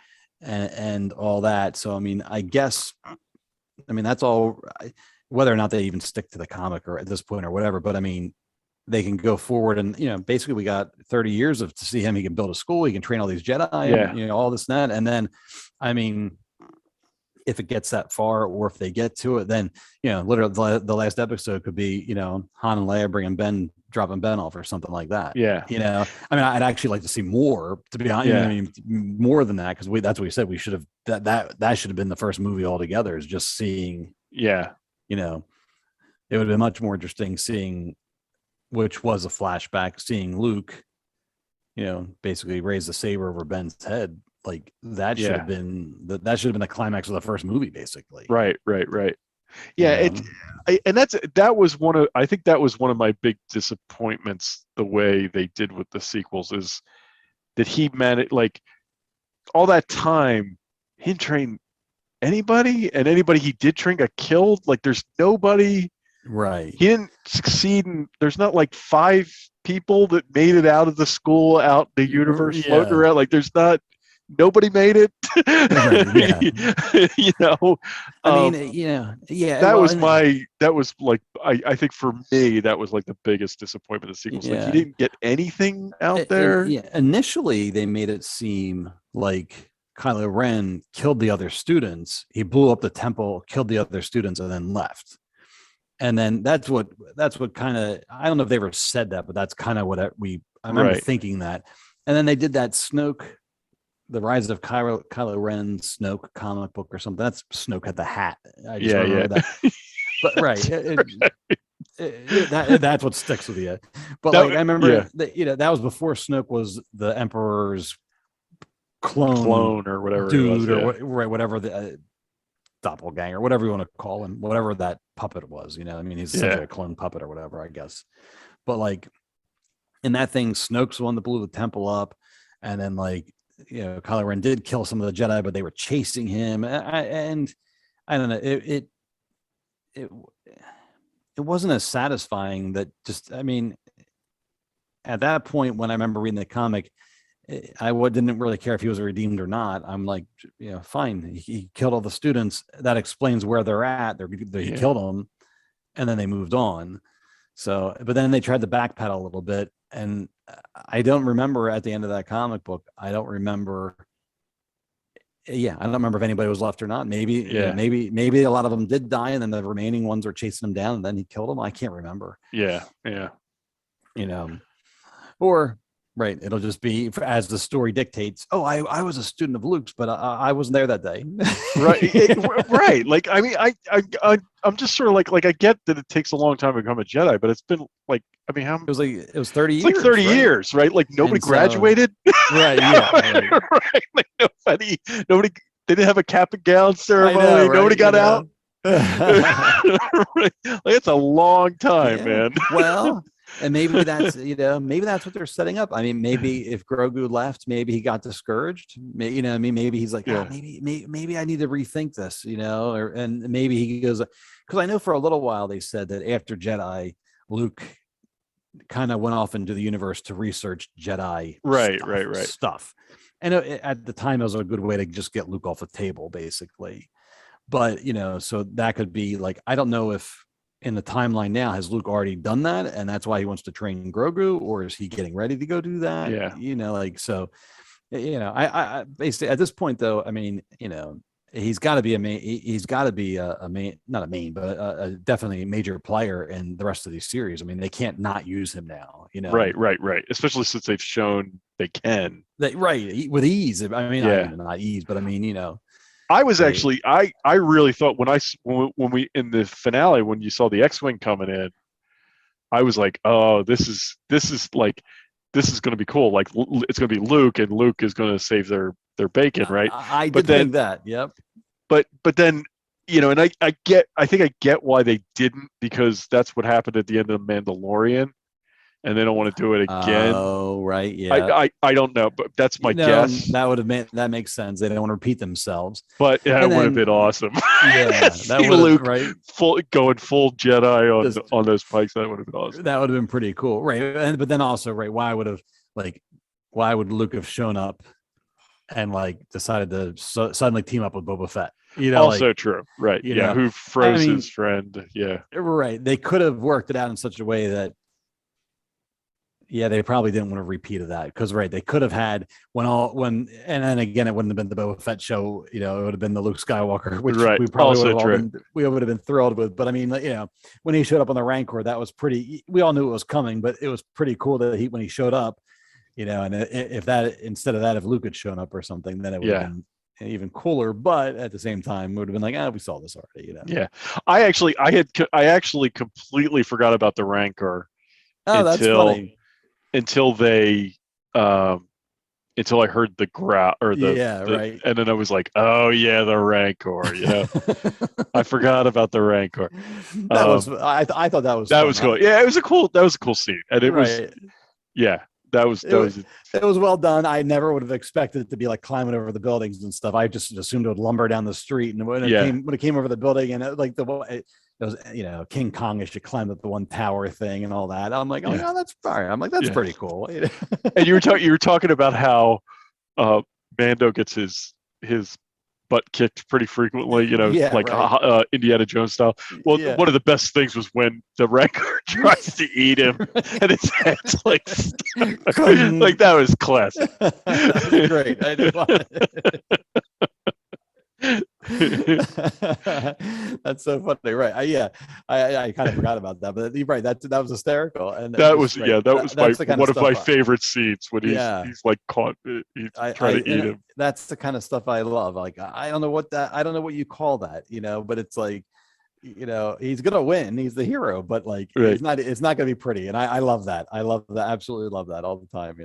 and all that. So, I mean, I guess, that's all. Whether or not they even stick to the comic or at this point or whatever, but I mean, they can go forward and, basically we got 30 years to see him. He can build a school. He can train all these Jedi, and, all this and that. And then, I mean, if it gets that far or if they get to it, then, literally the last episode could be, Han and Leia dropping Ben off or something like that. Yeah. I mean, I'd actually like to see more, to be honest. I mean, more than that. Cause that's what we said. We should have that should have been the first movie altogether, is just seeing, it would have been much more interesting seeing, which was a flashback, seeing Luke, basically raise the saber over Ben's head. Like that should have been that should have been the climax of the first movie, basically. Right. Yeah, that was one of my big disappointments. The way they did with the sequels is that he managed, like, all that time he didn't train anybody, and anybody he did train got killed. Like there's nobody. Right. He didn't succeed in. There's not like 5 people that made it out of the school, out the universe, floating around. Like there's not. Nobody made it. That was like, I think for me, that was like the biggest disappointment of the sequels. Like he didn't get anything out there. Initially, they made it seem like Kylo Ren killed the other students. He blew up the temple, killed the other students, and then left. And then that's what kind of, I don't know if they ever said that, but that's kind of what I remember thinking that. And then they did that Snoke, the Rise of Kylo Ren Snoke comic book or something. That's Snoke had the hat. I just remember that. But that's what sticks with you. But I remember that, that was before Snoke was the Emperor's clone or whatever dude, or whatever the doppelganger, whatever you want to call him, whatever that puppet was. He's essentially a clone puppet or whatever, I guess. But like in that thing, Snoke's the one that blew the temple up, and then like, Kylo Ren did kill some of the Jedi, but they were chasing him, and I don't know. It wasn't as satisfying. That just, I mean, at that point when I remember reading the comic, didn't really care if he was redeemed or not. I'm like, fine. He killed all the students. That explains where they're at. He killed them, and then they moved on. So, but then they tried to backpedal a little bit, and I don't remember at the end of that comic book. I don't remember. Yeah, I don't remember if anybody was left or not. Maybe, maybe a lot of them did die, and then the remaining ones were chasing him down, and then he killed them. I can't remember. Yeah. Or right, it'll just be as the story dictates. Oh, I was a student of Luke's, but I wasn't there that day. Right. Right. Like, I mean, I'm just sort of like I get that it takes a long time to become a Jedi, but it's been like, I mean, how it was 30 years. Like 30 years, right? Like nobody graduated. Right. Yeah. Right. Like nobody, they didn't have a cap and gown ceremony. Know, right? Nobody got out. Right. Like, it's a long time, man. Well, and maybe that's what they're setting up. I mean, maybe if Grogu left, maybe he got discouraged. Maybe he's like, maybe I need to rethink this, and maybe he goes, because I know for a little while they said that after Jedi, Luke kind of went off into the universe to research Jedi stuff. And at the time, it was a good way to just get Luke off the table, basically. But, so that could be like, I don't know if in the timeline now, has Luke already done that? And that's why he wants to train Grogu, or is he getting ready to go do that? Yeah. I basically at this point, though, I mean, he's got to be definitely a major player in the rest of these series. I mean, they can't not use him now, Right. Especially since they've shown they can. With ease. I mean, not ease, but I mean, I was actually, I really thought when we in the finale, when you saw the X-Wing coming in, I was like, oh, this is going to be cool. Like it's going to be Luke, and Luke is going to save their bacon, right? I did think that. Yep. But then, and I think I get why they didn't, because that's what happened at the end of Mandalorian, and they don't want to do it again. Oh, right. Yeah. I don't know, but that's my guess. That makes sense. They don't want to repeat themselves. But it would have been awesome. Yeah. See Luke going full Jedi on those pikes. That would have been awesome. That would have been pretty cool. Right. But then also, right, why would Luke have shown up and decided to suddenly team up with Boba Fett? Also true. Right. Yeah. Who froze his friend. Yeah. Right. They could have worked it out in such a way that, they probably didn't want to repeat of that, because they could have had and then again, it wouldn't have been the Boba Fett show, it would have been the Luke Skywalker, which we probably would have been thrilled with. But I mean, when he showed up on the Rancor, that was we all knew it was coming, but it was pretty cool that when he showed up, and instead of that, if Luke had shown up or something, then it would have been even cooler. But at the same time, it would have been like, we saw this already, Yeah. I actually completely forgot about the Rancor. Oh, that's funny. Until I heard the growl right. And then I was like, oh yeah, the Rancor, I forgot about the Rancor. I thought that was cool. Yeah, it was a cool scene. And it was, that was well done. I never would have expected it to be like climbing over the buildings and stuff. I just assumed it would lumber down the street. And when it came over the building, and it was, King Kongish to climb up the one tower thing and all that. I'm like, oh, that's fine. I'm like, that's pretty cool. And you were talking about how Mando gets his butt kicked pretty frequently, Indiana Jones style. Well, one of the best things was when the Rancor tries to eat him, and his head's like that was classic. That was great. I did love it. That's so funny, right? I kind of forgot about that, but you're right. That was hysterical, and that was one of my favorite scenes when he's like caught, he's trying to eat him. That's the kind of stuff I love. Like I don't know what you call that, but it's like, he's gonna win. He's the hero, but it's not gonna be pretty, and I love that. I love that. Absolutely love that all the time.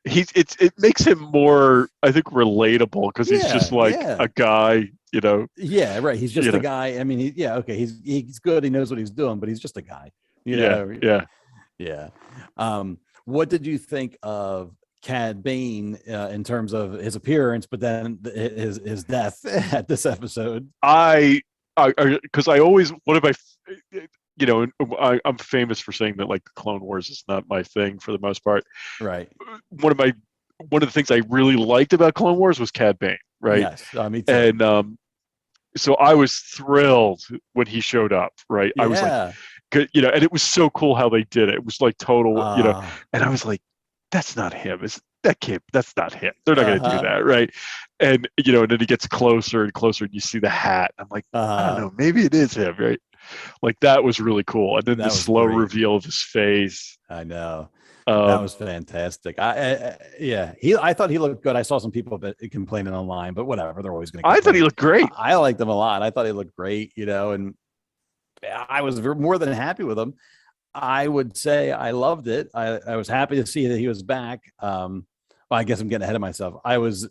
It makes him more, I think, relatable, because he's just a guy, Yeah, right. He's just a guy. I mean, he's good. He knows what he's doing, but he's just a guy. Yeah. What did you think of Cad Bane in terms of his appearance, but then his death at this episode? Because I always, one of my, I'm famous for saying that Clone Wars is not my thing for the most part. Right. One of my one of the things I really liked about Clone Wars was Cad Bane, right? Yes, me too. And so I was thrilled when he showed up, right? I was like, Yeah. good, and it was so cool how they did it. It was like total, Uh, and I was like, that's not him. That kid? That's not him. They're not going to do uh-huh. that, right? And then he gets closer and closer, and you see the hat. I'm like, I don't know, maybe it is him, right? Like that was really cool. And then That the was slow great. reveal of his face. I know. That was fantastic. I thought he looked good. I saw some people complaining online, but whatever. They're always going to. I thought he looked great. I liked him a lot. I thought he looked great, and I was more than happy with him. I would say I loved it. I was happy to see that he was back. Well, I guess I'm getting ahead of myself. I was,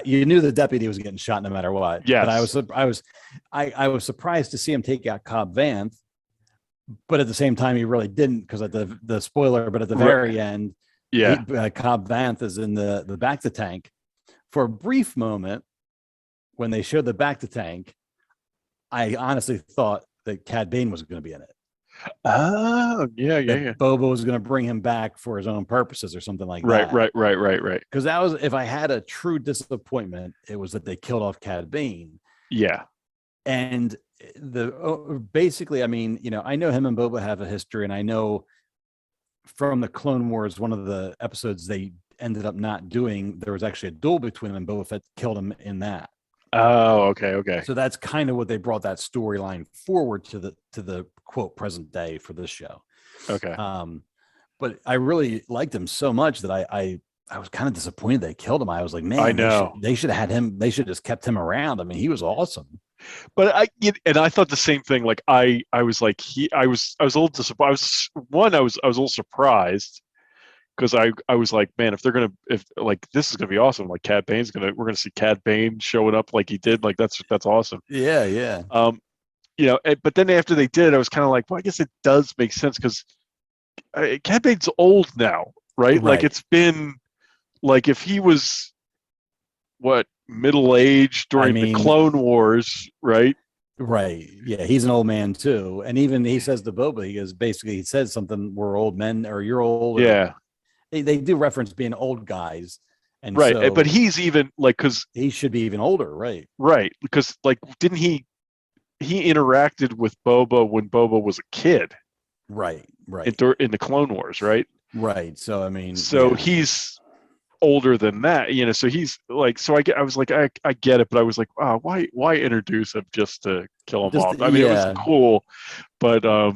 you knew the deputy was getting shot no matter what. Yes. But I was surprised to see him take out Cobb Vanth, but at the same time, he really didn't, because at the spoiler, but at the very end, Cobb Vanth is in the Bacta tank. For a brief moment, when they showed the Bacta tank, I honestly thought that Cad Bane was going to be in it. Oh, yeah. Boba was going to bring him back for his own purposes or something like that. Right. Because that was, if I had a true disappointment, it was that they killed off Cad Bane. Yeah. And basically, I mean, I know him and Boba have a history, and I know from the Clone Wars, one of the episodes they ended up not doing, there was actually a duel between them, and Boba Fett killed him in that. Oh, okay. So that's kind of what they brought that storyline forward to the quote present day for this show. Okay. But I really liked him so much that I was kind of disappointed they killed him. I was like, man, I know they should have had him. They should have just kept him around. I mean, he was awesome. But I thought the same thing. Like I was like I was a little disappointed. I was a little surprised, because I was like, man, if this is gonna be awesome. Like we're gonna see Cad Bane showing up like he did. Like that's awesome. Yeah. But then after they did, I was kind of like, well, I guess it does make sense, because Cad Bane's old now, right? Like it's been, like if he was middle aged during the Clone Wars, right? Right. Yeah, he's an old man too. And even he says to Boba, he says something, we're old men, or you're old. Yeah. They do reference being old guys. And right. So but he's even because he should be even older, right? Right. Because didn't he interacted with Boba when Boba was a kid. Right. In the Clone Wars, right? Right. So I mean, he's older than that, so he's like, I was like, I get it, but I was like, wow, why introduce him just to kill him off? I mean, it was cool, but I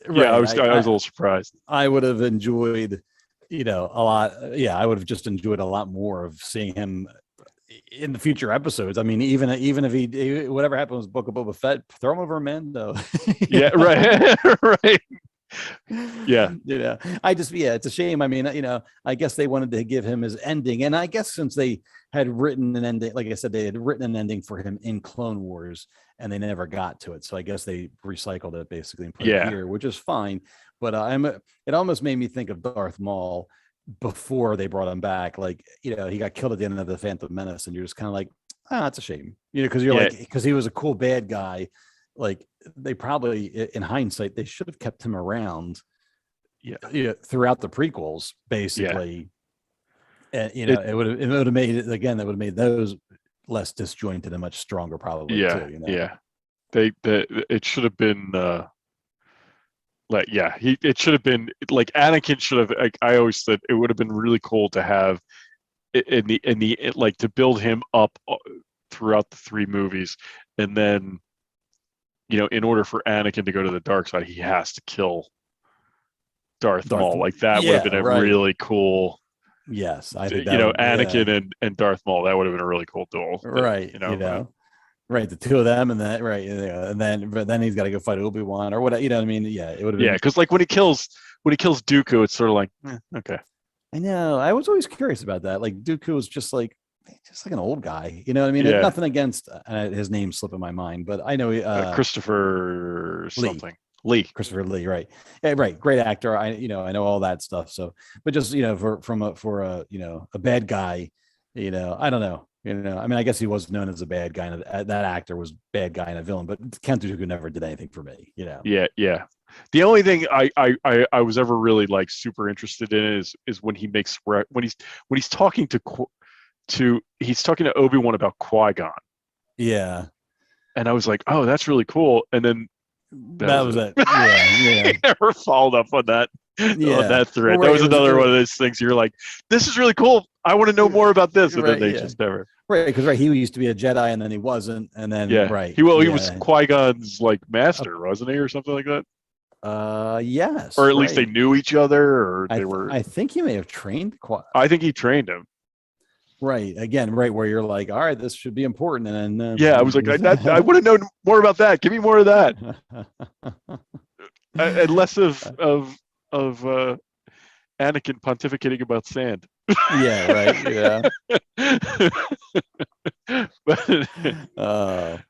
was a little surprised. I would have enjoyed, a lot. Yeah, I would have just enjoyed a lot more of seeing him in the future episodes. I mean, even if he whatever happens with Book of Boba Fett, throw him over Mando. Yeah, right. Right. Yeah. It's a shame. I mean, I guess they wanted to give him his ending, and I guess since they had written an ending, like I said, they had written an ending for him in Clone Wars, and they never got to it. So I guess they recycled it basically and put it here, which is fine. But it almost made me think of Darth Maul before they brought him back. Like, he got killed at the end of the Phantom Menace, and you're just kind of like, it's a shame, because because he was a cool bad guy. Like, they probably, in hindsight, they should have kept him around, throughout the prequels, basically. And it would have made it again. That would have made those less disjointed and much stronger, probably. Yeah. It should have been. It should have been like Anakin should have. Like, I always said, it would have been really cool to have to build him up throughout the 3 movies, and then. In order for Anakin to go to the dark side, he has to kill Darth Maul. Like, that would have been a really cool. Yes, I think Anakin and Darth Maul. That would have been a really cool duel. Right. Right, the two of them, and then but then he's got to go fight Obi-Wan or whatever. You know what I mean? Yeah, it would have been. Yeah, because like when he kills Dooku, it's sort of like, okay. I know. I was always curious about that. Like, Dooku was just like an old guy, you know what I mean? Yeah. Nothing against his name slipping my mind, but I know Christopher something Lee. Christopher Lee, right? Yeah, right. Great actor. I know all that stuff. So, but just for a bad guy, I don't know. I mean, I guess he was known as a bad guy, and that actor was bad guy and a villain. But Count Dooku never did anything for me. Yeah. The only thing I was ever really like super interested in is when he makes when he's talking he's talking to Obi-Wan about Qui-Gon, Yeah. and I was like, oh, that's really cool. And then That was it. Yeah. I never followed up on that thread. Well, That was it another one of those things. You're like, this is really cool. I want to know more about this, and then they just never. Right, because he used to be a Jedi and then he wasn't, and then He was Qui-Gon's like master, wasn't he, or something like that? Yes. Or at least they knew each other, or they were. I think he may have trained. I think he trained him. Right. Again, right where you're like, all right, this should be important, and then I was like, I want to know more about that. Give me more of that, and less of Anakin pontificating about sand. Yeah. Right. Yeah. But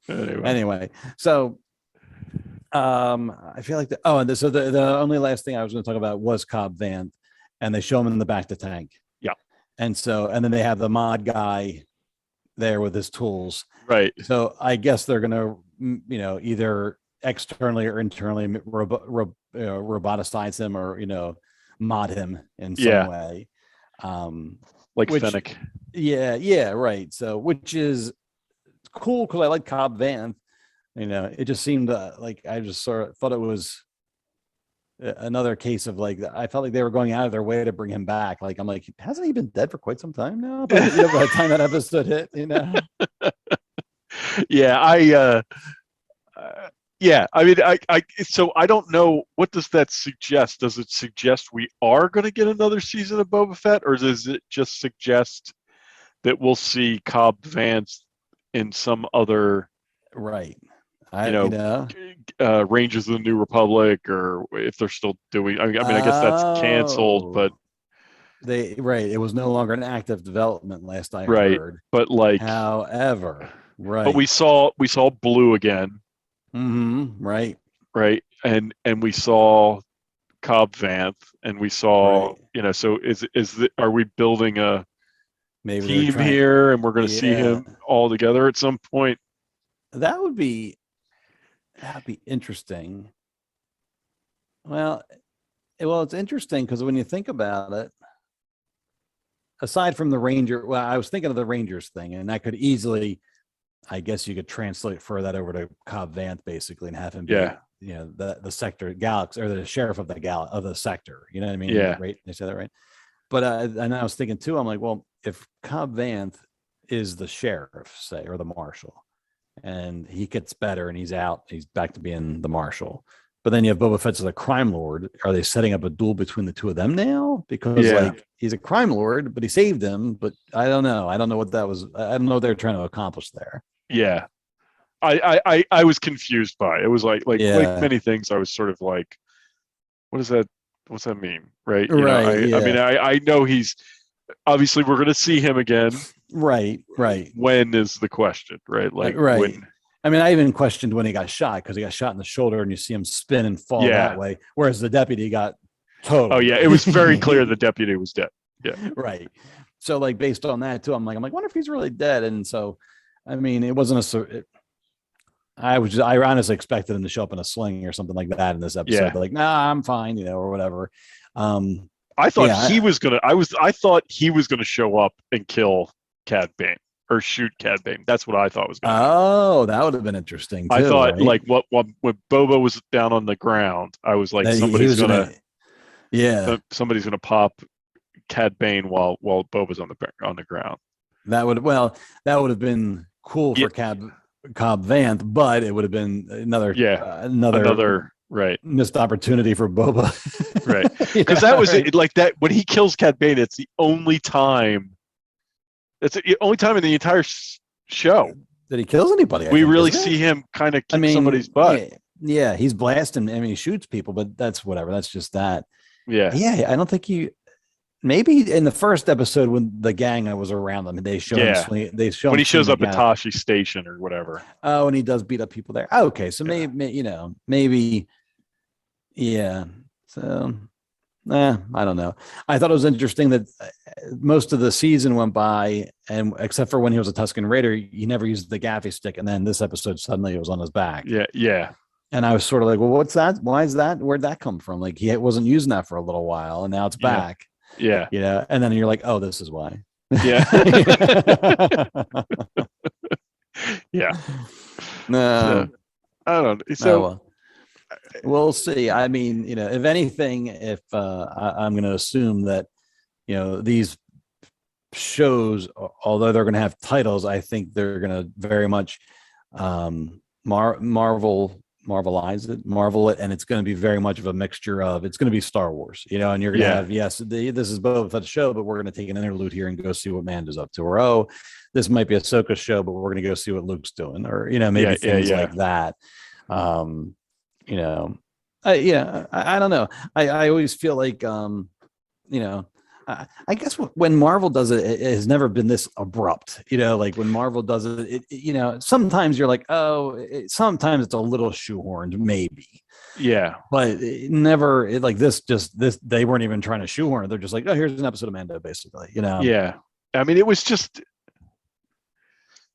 anyway, so I feel like so the only last thing I was going to talk about was Cobb Vanth, and they show him in the back of the tank. Yeah. And then they have the mod guy there with his tools. Right. So I guess they're going to, either externally or internally roboticize him, or, mod him in some way. Like Fennec. Yeah. Right. So, which is cool because I like Cobb Vanth. It just seemed like I just sort of thought it was another case of like, I felt like they were going out of their way to bring him back. Like, I'm like, hasn't he been dead for quite some time now? But, by the time that episode hit, I mean, so I don't know, what does that suggest? Does it suggest we are going to get another season of Boba Fett, or does it just suggest that we'll see Cobb Vanth in some other, right? Rangers of the New Republic, or if they're still doing, I mean, I guess that's canceled, but it was no longer an active development last I heard. But like, however, but we saw Blue again. Mm-hmm. Right. And we saw Cobb Vanth, and we saw, so are we building a team here, and we're going to see him all together at some point? That'd be interesting. Well, it's interesting because when you think about it, aside from the Ranger, I was thinking of the Rangers thing, and that could easily, I guess you could translate that over to Cobb Vanth basically, and have him be, the sector galaxy, or the sheriff of the sector. You know what I mean? Yeah. Right. They say that right. But and I was thinking too, I'm like, well, if Cobb Vanth is the sheriff, say, or the marshal, and he gets better and he's back to being the marshal. But then you have Boba Fett as a crime lord. Are they setting up a duel between the two of them now? Because like, he's a crime lord, but he saved him. But I don't know. I don't know what that was. I don't know what they're trying to accomplish there. Yeah. I was confused by it. It was like many things. I was sort of like, what's that mean? Right. I mean, I know he's, obviously we're going to see him again. Right. When is the question, right? Like, when, I mean, I even questioned when he got shot, because he got shot in the shoulder and you see him spin and fall that way. Whereas the deputy got totaled. Oh yeah. It was very clear the deputy was dead. Yeah. Right. So like, based on that too, I'm like, wonder if he's really dead. And so, I mean, it wasn't I honestly expected him to show up in a sling or something like that in this episode. Yeah. Like, nah, I'm fine, or whatever. I thought I thought he was gonna show up and kill Cad Bane, or shoot Cad Bane. That's what I thought was going to happen. Oh, that would have been interesting too. I thought like when Boba was down on the ground, I was like, somebody's gonna pop Cad Bane while Boba's on the ground. That would have been cool for Cobb Vanth, but it would have been another missed opportunity for Boba. Right. Because that was it, like that when he kills Cad Bane, it's the only time in the entire show that he kills anybody. We really see him kind of kick somebody's butt. Yeah, he's blasting. I mean, he shoots people, but that's whatever. That's just that. Yeah. I don't think maybe in the first episode when the gang was around them, they show him swing. They show when he shows up at Tashi Station or whatever. Oh, and he does beat up people there. Oh, okay, so maybe, yeah. So, I don't know. I thought it was interesting that most of the season went by, and except for when he was a Tusken Raider, he never used the gaffy stick, and then this episode suddenly it was on his back. Yeah. And I was sort of like, well, what's that? Why is that? Where'd that come from? Like he wasn't using that for a little while, and now it's Yeah. back. Yeah. You know, and then you're like, oh, this is why. Yeah. Yeah. No. So, I don't know. Oh, So well. We'll see. I mean, you know, if anything, if I'm going to assume that, you know, these shows, although they're going to have titles, I think they're going to very much marvel it, and it's going to be very much of a mixture of, it's going to be Star Wars, you know, and you're going to have, yes, this is Boba Fett show, but we're going to take an interlude here and go see what Mando's up to, or oh, this might be Ahsoka show, but we're going to go see what Luke's doing, or you know, maybe things like that. You know, I don't know. I always feel like, you know, I guess when Marvel does it, it has never been this abrupt, you know, like when Marvel does it, you know, sometimes you're like, oh, sometimes it's a little shoehorned, maybe. Yeah. But never like this, they weren't even trying to shoehorn it. They're just like, oh, here's an episode of Mando, basically, you know? Yeah. I mean, it was just,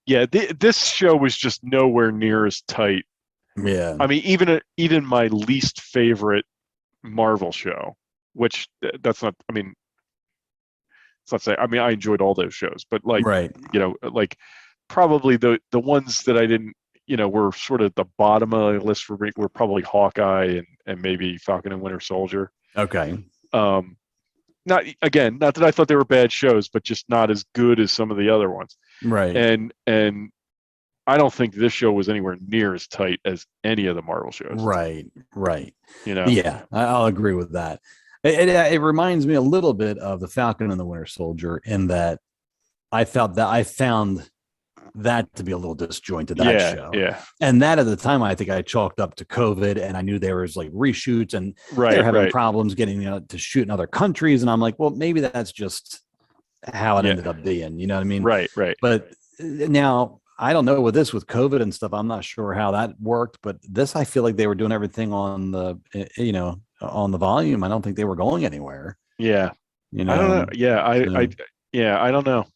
this show was just nowhere near as tight. Yeah. I mean, even my least favorite Marvel show, which that's not, I mean, it's not saying, I mean, I enjoyed all those shows, but like, you know, like probably the ones that I didn't, you know, were sort of at the bottom of the list for me were probably Hawkeye and maybe Falcon and Winter Soldier. Okay. Not that I thought they were bad shows, but just not as good as some of the other ones. Right. And I don't think this show was anywhere near as tight as any of the Marvel shows. Right. You know? Yeah, I'll agree with that. It reminds me a little bit of the Falcon and the Winter Soldier in that I found that to be a little disjointed, that show. Yeah. And that at the time, I think I chalked up to COVID, and I knew there was like reshoots and they're having problems getting to shoot in other countries. And I'm like, well, maybe that's just how it ended up being, you know what I mean? Right. But now I don't know with COVID and stuff, I'm not sure how that worked, but this, I feel like they were doing everything on the, you know, on the volume. I don't think they were going anywhere. Yeah. You know, I don't know. Yeah. I don't know.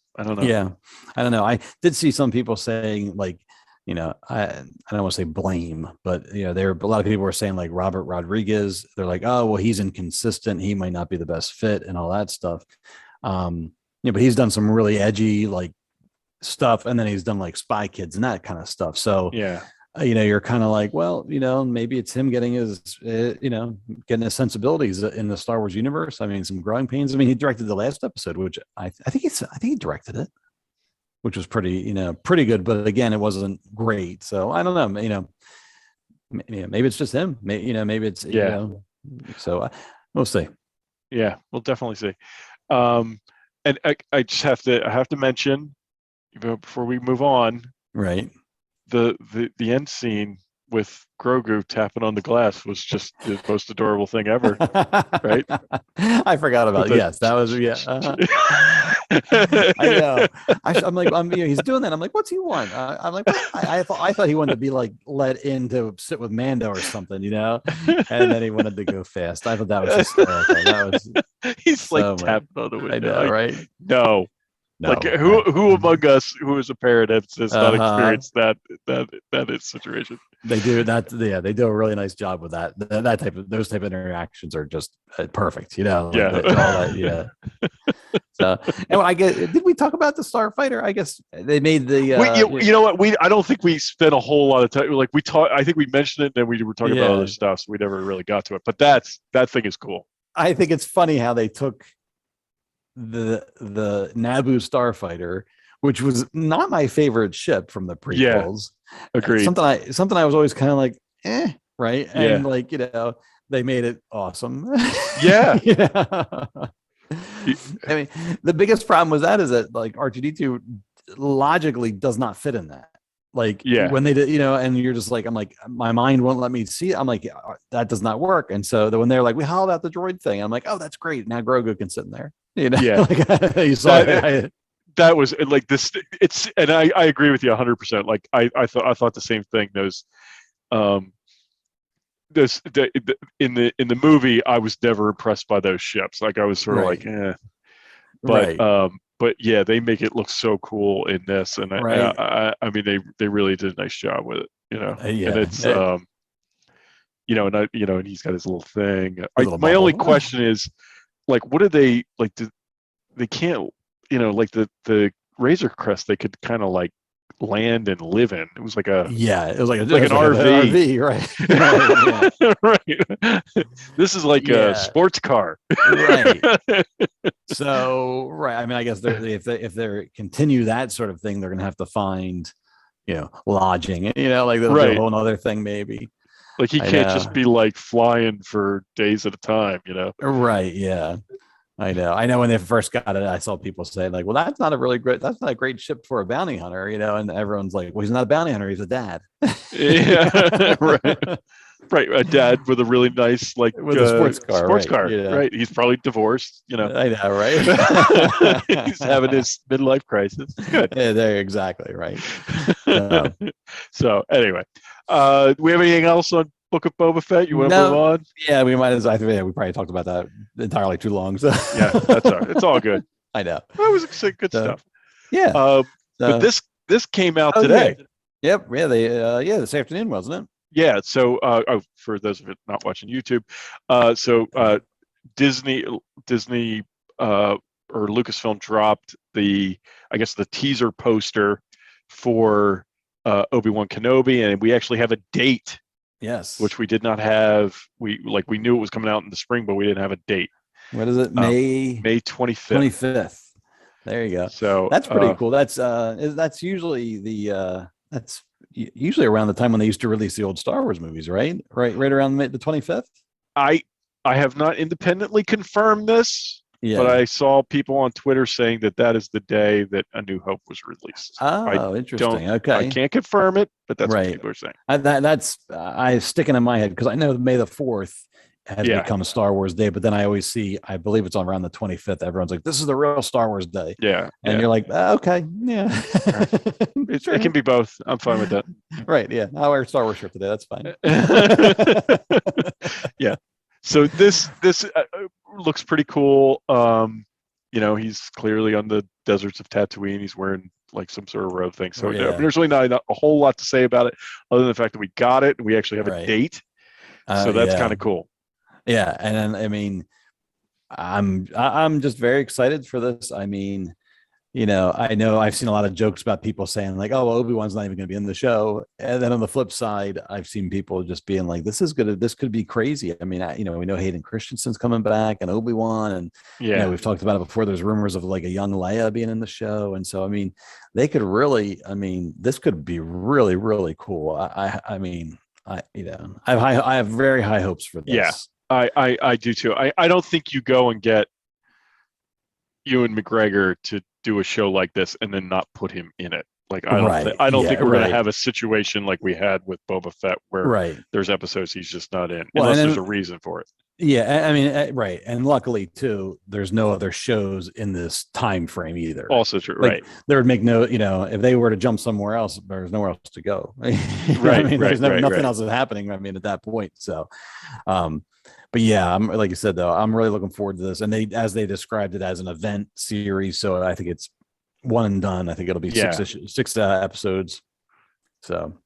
Yeah. I don't know. I did see some people saying like, you know, I don't want to say blame, but you know, a lot of people were saying like Robert Rodriguez, they're like, oh, well, he's inconsistent. He might not be the best fit and all that stuff. Yeah, but he's done some really edgy like stuff. And then he's done like Spy Kids and that kind of stuff. So, yeah. You know, you're kind of like, well, you know, maybe it's him getting his, you know, getting his sensibilities in the Star Wars universe. I mean, some growing pains. I mean, he directed the last episode, which I think he directed it, which was pretty good. But again, it wasn't great. So I don't know, you know, maybe it's just him. Maybe it's, you know, so we'll see. Yeah, we'll definitely see. And I just have to mention before we move on, right? The end scene with Grogu tapping on the glass was just the most adorable thing ever, right? I forgot about it. Yes, that was I know. I'm like, he's doing that. I'm like, what's he want? I'm like, I thought he wanted to be like let in to sit with Mando or something, you know. And then he wanted to go fast. I thought that was hysterical. That was he's so like tapping on the window. I know, like, right? No. Like who among us who is a parent has not experienced that situation? They do that. Yeah, they do a really nice job with that. Those type of interactions are just perfect. You know. Yeah. So, and I guess did we talk about the Starfighter? I guess they made the. You know what? I don't think we spent a whole lot of time. Like I think we mentioned it, and then we were talking about other stuff, so we never really got to it. But that thing is cool. I think it's funny how they took the Naboo Starfighter, which was not my favorite ship from the prequels. Yeah, agreed. Something I was always kind of like, right? And yeah. like, you know, they made it awesome. Yeah. I mean, the biggest problem was is that like R2D2 logically does not fit in that. Like when they did, you know, and you're just like, I'm like, my mind won't let me see it. I'm like, that does not work. And so when they're like, we hauled out the droid thing, I'm like, oh, that's great. Now Grogu can sit in there. You know, yeah. Like, you saw that was like this. It's and I agree with you 100%. Like I thought the same thing. In the movie, I was never impressed by those ships. Like I was sort of like, but yeah, they make it look so cool in this, and I mean they really did a nice job with it, you know. And it's and he's got his little thing. little My only bubble. question is, like, what do they like? They can't, like the Razor Crest, they could kind of like land and live in. It was like a Yeah, it was like like an RV, right? right? This is like a Yeah, sports car, right. So, right. I mean, I guess if they continue that sort of thing, they're going to have to find, lodging. Like they'll do a right? whole other thing, maybe. Like he I can't just know. be like flying for days at a time. Right. Yeah. I know. I know when they first got it, I saw people say like, "Well, that's not a great ship for a bounty hunter," and everyone's like, "Well, he's not a bounty hunter; he's a dad." Yeah, right. Right, a dad with a really nice like With a sports car, sports right? car. Yeah, Right, he's probably divorced. I know, right? He's having his midlife crisis. It's good. Yeah, there, exactly, right. So, So anyway, do we have anything else on Book of Boba Fett? You want to move no, on? yeah, we might as I think we probably talked about that entirely too long. So Yeah, that's all right. It's all good. I know. That was good So, stuff. yeah. But this came out Oh, today. yeah. Yep. Yeah. This afternoon, wasn't it? Yeah. So for those of you not watching YouTube, Disney or Lucasfilm dropped the teaser poster for Obi-Wan Kenobi, and we actually have a date, Yes. which we did not have. We knew it was coming out in the spring, but we didn't have a date. What is it? May 25th. 25th. There you go. So that's pretty cool. That's usually that's usually around the time when they used to release the old Star Wars movies, right? Right around the 25th. I have not independently confirmed this, Yeah. but I saw people on Twitter saying that is the day that A New Hope was released. Oh, interesting. Okay. I can't confirm it, but that's Right. what people are saying. That's sticking in my head because I know May the 4th has become Star Wars Day, but then I always see, I believe it's on around the 25th. Everyone's like, "This is the real Star Wars Day." Yeah, and you're like, okay, yeah, it can be both. I'm fine with that. Right? Yeah, I'll wear a Star Wars shirt today. That's fine. Yeah. So this looks pretty cool. He's clearly on the deserts of Tatooine. He's wearing like some sort of robe thing. So there's really not a whole lot to say about it, other than the fact that we got it and we actually have a date. So that's kind of cool. Yeah, and then, I mean, I'm just very excited for this. I mean, I know I've seen a lot of jokes about people saying like, "Oh, well, Obi-Wan's not even going to be in the show," and then on the flip side, I've seen people just being like, "This could be crazy." I mean, we know Hayden Christensen's coming back and Obi-Wan, and we've talked about it before. There's rumors of like a young Leia being in the show, and so I mean, they could really, this could be really, really cool. I have very high hopes for this. Yeah. I do too. I don't think you go and get Ewan McGregor to do a show like this and then not put him in it. Like I don't think we're going to have a situation like we had with Boba Fett where there's episodes he's just not in, unless there's a reason for it. Yeah, I mean, right, and luckily too, there's no other shows in this time frame either. Also true, like, right? There would make no, if they were to jump somewhere else, there's nowhere else to go. Right, there's nothing else is happening. I mean, at that point, so. But yeah, I'm like you said though, I'm really looking forward to this, and they described it as an event series, so I think it's one and done. I think it'll be six episodes. So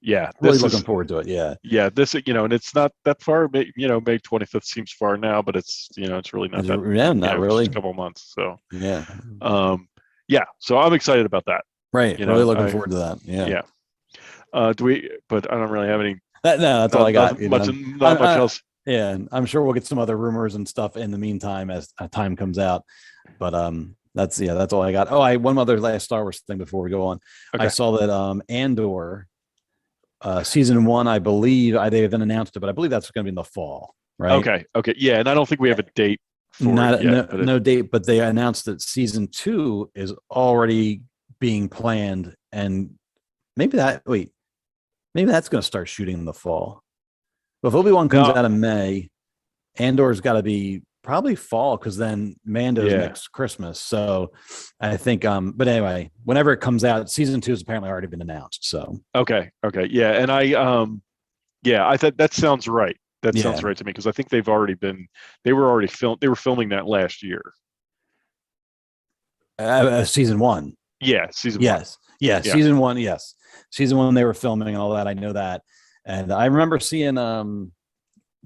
yeah, really looking forward to it. Yeah. This and it's not that far. May 25th seems far now, but it's it's really not that. Yeah, not really. Just a couple months. So yeah. So I'm excited about that. Right. Really looking forward to that. Yeah. Yeah. But I don't really have any. No, that's all I got. Not much else. Yeah, and I'm sure we'll get some other rumors and stuff in the meantime as time comes out. But that's all I got. Oh, one other last Star Wars thing before we go on. Okay. I saw that Andor season 1, I believe they haven't announced it, but I believe that's going to be in the fall, right? Okay, yeah, and I don't think we have a date for it yet. No date, but they announced that season 2 is already being planned, and maybe that's going to start shooting in the fall. But if Obi-Wan comes out in May, Andor's got to be probably fall, because then Mando's next Christmas. So I think, but anyway, whenever it comes out, season 2 has apparently already been announced. So okay, yeah, and I thought that sounds right. That sounds right to me, because I think they were already filming that last year. Season 1. Yeah, season 1. Yes. Yeah, season 1. Yes, season 1 they were filming and all that. I know that. And I remember seeing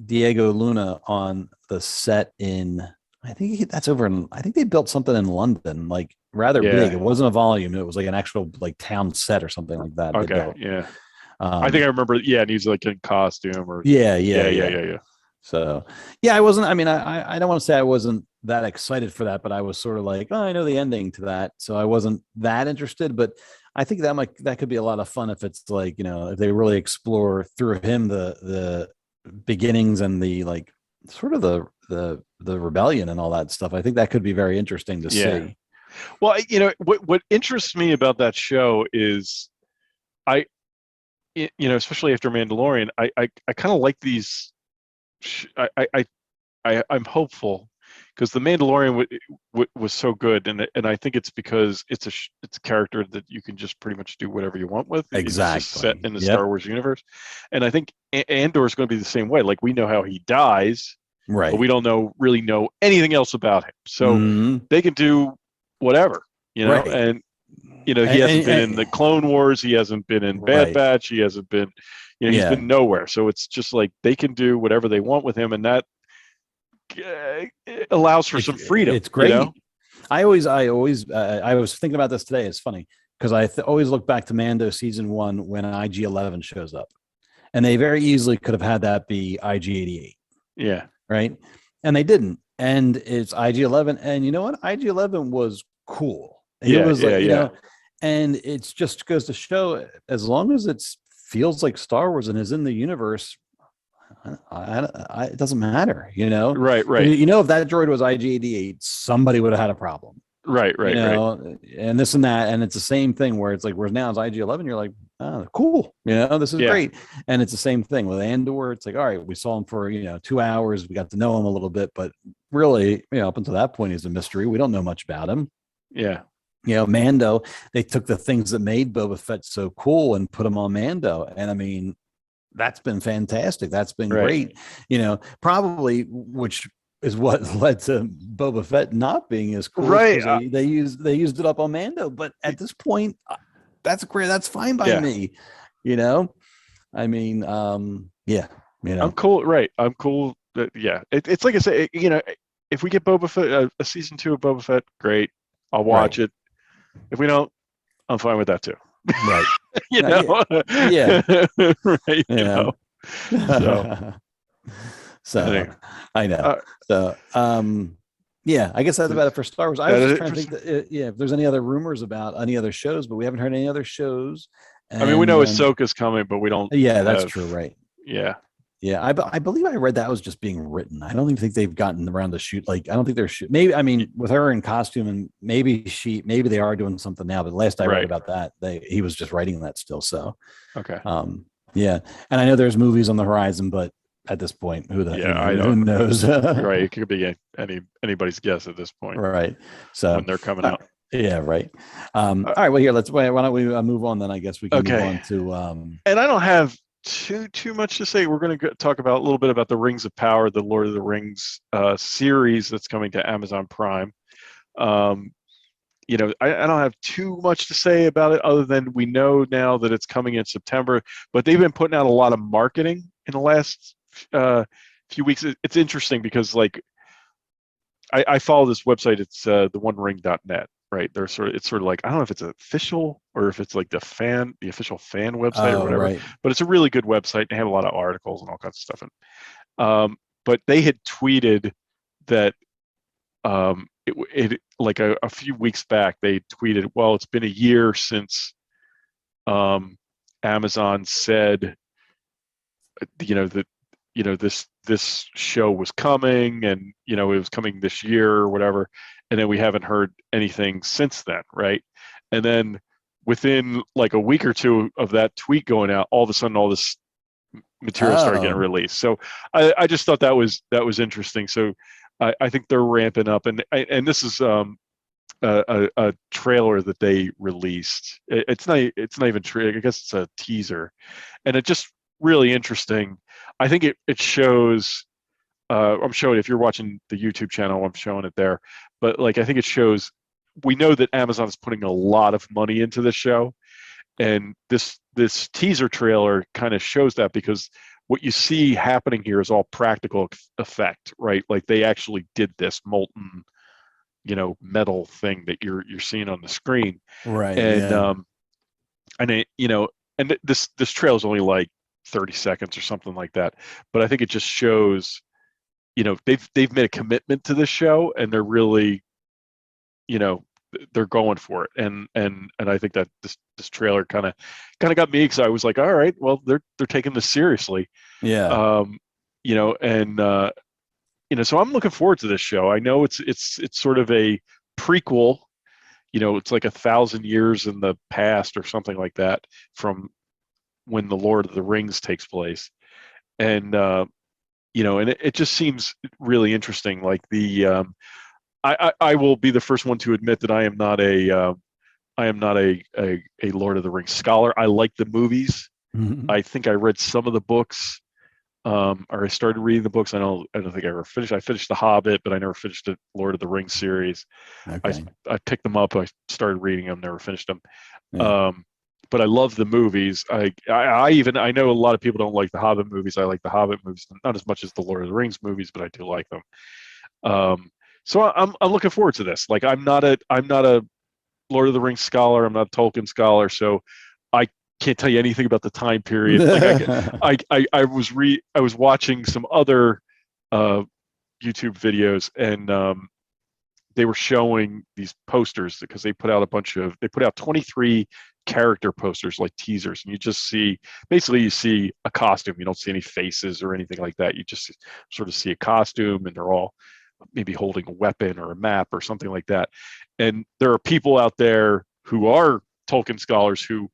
Diego Luna on the set in, that's over in, I think they built something in London, like rather big. Yeah. It wasn't a volume. It was like an actual like town set or something like that they Okay. built. Yeah. I think I remember. Yeah, and he's like in costume or. Yeah, Yeah. yeah, Yeah. yeah. Yeah. Yeah. So yeah, I wasn't, I mean, I don't want to say I wasn't that excited for that, but I was sort of like, oh, I know the ending to that. So I wasn't that interested, but I think that could be a lot of fun if it's like, if they really explore through him the beginnings and the like sort of the rebellion and all that stuff. I think that could be very interesting to Yeah. see. Well, what interests me about that show is, I, especially after Mandalorian, I kind of like these. I'm hopeful because the Mandalorian was so good, and I think it's because it's a character that you can just pretty much do whatever you want with. It's just set Exactly. in the Yep. Star Wars universe, and I think Andor is going to be the same way. Like, we know how he dies, but we Right. don't really know anything else about him. So Mhm. they can do whatever, Right. and he hasn't been in the Clone Wars, he hasn't been in Bad Right. Batch, he hasn't been, he's Yeah. been nowhere. So it's just like they can do whatever they want with him, and that allows for some freedom. It's great. I was thinking about this today. It's funny because I always look back to Mando season 1 when IG-11 shows up, and they very easily could have had that be IG-88. Yeah. Right. And they didn't. And it's IG-11. And you know what? IG-11 was cool. It was like, and it's just goes to show, as long as it feels like Star Wars and is in the universe, it doesn't matter, Right. If that droid was IG-88, somebody would have had a problem. Right. And this and that. And it's the same thing where it's like, whereas now it's IG-11, you're like, oh, cool. This is great. And it's the same thing with Andor. It's like, all right, we saw him for, 2 hours. We got to know him a little bit, but really, up until that point, he's a mystery. We don't know much about him. Yeah. Mando, they took the things that made Boba Fett so cool and put him on Mando. And I mean, that's been fantastic. That's been great, probably, which is what led to Boba Fett not being as cool. Right. They used it up on Mando, but at this point, that's great. That's fine by me. I mean, yeah. I'm cool. Right. I'm cool. It's like I say, if we get Boba Fett, a season 2 of Boba Fett, great. I'll watch it. If we don't, I'm fine with that too. Right. Yeah. Right. So I know. I guess that's about it for Star Wars. I was just trying to think that, if there's any other rumors about any other shows, but we haven't heard any other shows. I mean, we know Ahsoka's coming, but we don't. Yeah, that's true. Right. Yeah. Yeah, I believe I read that was just being written. I don't even think they've gotten around to shoot. Like, I don't think they're maybe. I mean, with her in costume, and maybe they are doing something now. But last I read about that, he was just writing that still. So, okay. Yeah, and I know there's movies on the horizon, but at this point, who knows? Right, it could be anybody's guess at this point. Right. So when they're coming out. Yeah. Right. All right. Well, here, why don't we move on then? I guess we can move on to. And I don't have too much to say. We're going to talk about a little bit about the Rings of Power, the Lord of the Rings series that's coming to Amazon Prime. I don't have too much to say about it other than we know now that it's coming in September, but they've been putting out a lot of marketing in the last few weeks. It's interesting because, like, I follow this website. It's theonering.net. Right. It's sort of like, I don't know if it's official or if it's like the official fan website or whatever, right. But it's a really good website. They have a lot of articles and all kinds of stuff. And, but they had tweeted that it like a few weeks back, they tweeted, well, it's been a year since Amazon said, that, this show was coming and, it was coming this year or whatever. And then we haven't heard anything since then, right? And then within like a week or two of that tweet going out, all of a sudden all this material started getting released. So I just thought that was interesting. So I think they're ramping up, and this is a trailer that they released. It's not even I guess it's a teaser, and it's just really interesting. I think it shows. I'm showing, if you're watching the YouTube channel, I'm showing it there. But like, I think it shows, we know that Amazon is putting a lot of money into this show, and this teaser trailer kind of shows that, because what you see happening here is all practical effect, right? Like they actually did this molten, metal thing that you're seeing on the screen. Right. And Yeah. and it, and this trail is only like 30 seconds or something like that, but I think it just shows, they've made a commitment to this show, and they're really, they're going for it. And I think that this trailer kind of got me, because I was like, all right, well, they're taking this seriously. Yeah. And so I'm looking forward to this show. I know it's sort of a prequel. It's like 1,000 years in the past or something like that from when the Lord of the Rings takes place. And and it just seems really interesting. Like I will be the first one to admit that I am not a Lord of the Rings scholar. I like the movies. I think I read some of the books, or I started reading the books. I don't think I ever finished. I finished The Hobbit, but I never finished the Lord of the Rings series. Okay. I picked them up. I started reading them, never finished them. Yeah. But I love the movies. I know a lot of people don't like the Hobbit movies. I like the Hobbit movies, not as much as the Lord of the Rings movies, but I do like them. So I'm looking forward to this. Like I'm not a Lord of the Rings scholar. I'm not a Tolkien scholar, so I can't tell you anything about the time period. Like I was watching some other YouTube videos, and they were showing these posters, because they put out 23 character posters, like teasers, and you see a costume. You don't see any faces or anything like that. You just sort of see a costume, and they're all maybe holding a weapon or a map or something like that. And there are people out there who are Tolkien scholars who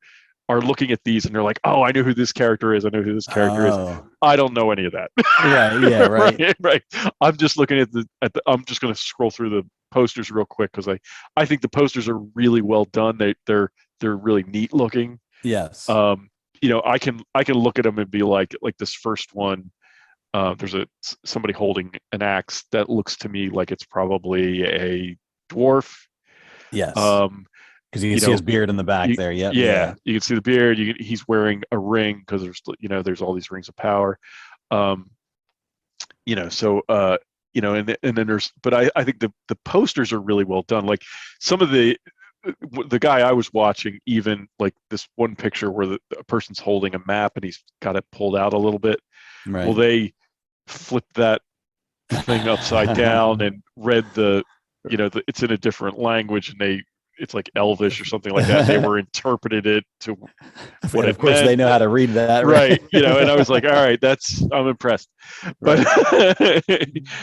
are looking at these, and they're like, oh, I know who this character is. I know who this character is. I don't know any of that. Right. Yeah. Right. right. I'm just looking at I'm just going to scroll through the posters real quick, because I think the posters are really well done. They're really neat looking. Yes. I can look at them and be like this first one. There's somebody holding an axe that looks to me like it's probably a dwarf. Yes. Because you can see his beard in the back there. Yep. Yeah, you can see the beard. He's wearing a ring, because there's all these rings of power. And then but I think the posters are really well done. Like some of the guy I was watching, even like this one picture where a person's holding a map and he's got it pulled out a little bit. Right. Well, they flipped that thing upside down and read it's in a different language, and it's like Elvish or something like that. They were interpreted it to what of course meant. They know how to read that, right? And I was like, all right, I'm impressed. But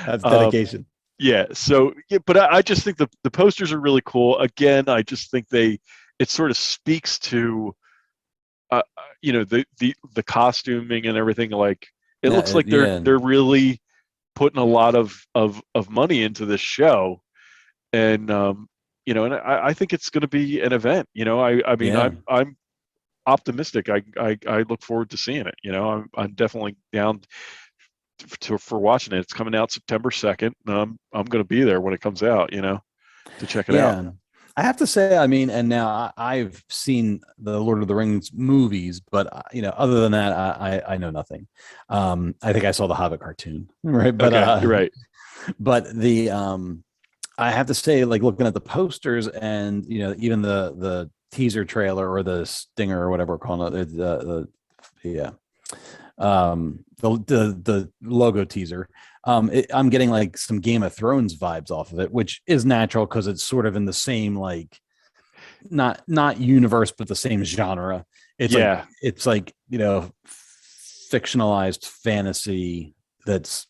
that's dedication. Yeah. So, but I just think the posters are really cool. Again, I just think it sort of speaks to, the costuming and everything. Like it looks like they're really putting a lot of money into this show, and and I think it's going to be an event. I'm optimistic. I look forward to seeing it. I'm definitely down for watching it. It's coming out September 2nd. I'm going to be there when it comes out, to check it out. I have to say, and now I've seen the Lord of the Rings movies, but other than that, I know nothing. I think I saw the Hobbit cartoon, right? But okay, you're right. But I have to say, like looking at the posters and even the teaser trailer or the stinger or whatever we're calling it, the logo teaser. I'm getting like some Game of Thrones vibes off of it, which is natural because it's sort of in the same like not universe, but the same genre. It's like fictionalized fantasy that's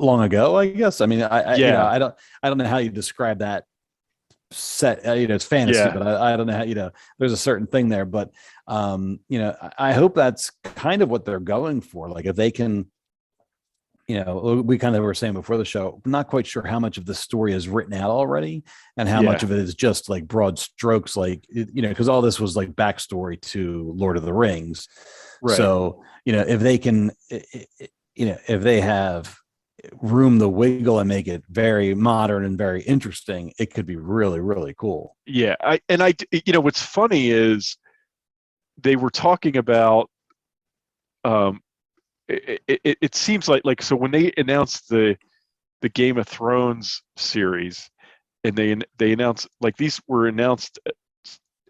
long ago, I guess. I don't know how you describe that set. It's fantasy, but I don't know how there's a certain thing there, but I hope that's kind of what they're going for. Like if they can, we kind of were saying before the show, I'm not quite sure how much of the story is written out already and how much of it is just like broad strokes, like because all this was like backstory to Lord of the Rings. Right. So if they can, if they have room to wiggle and make it very modern and very interesting, it could be really, really cool. Yeah. What's funny is they were talking about it seems like so when they announced the Game of Thrones series, and they announced like these were announced.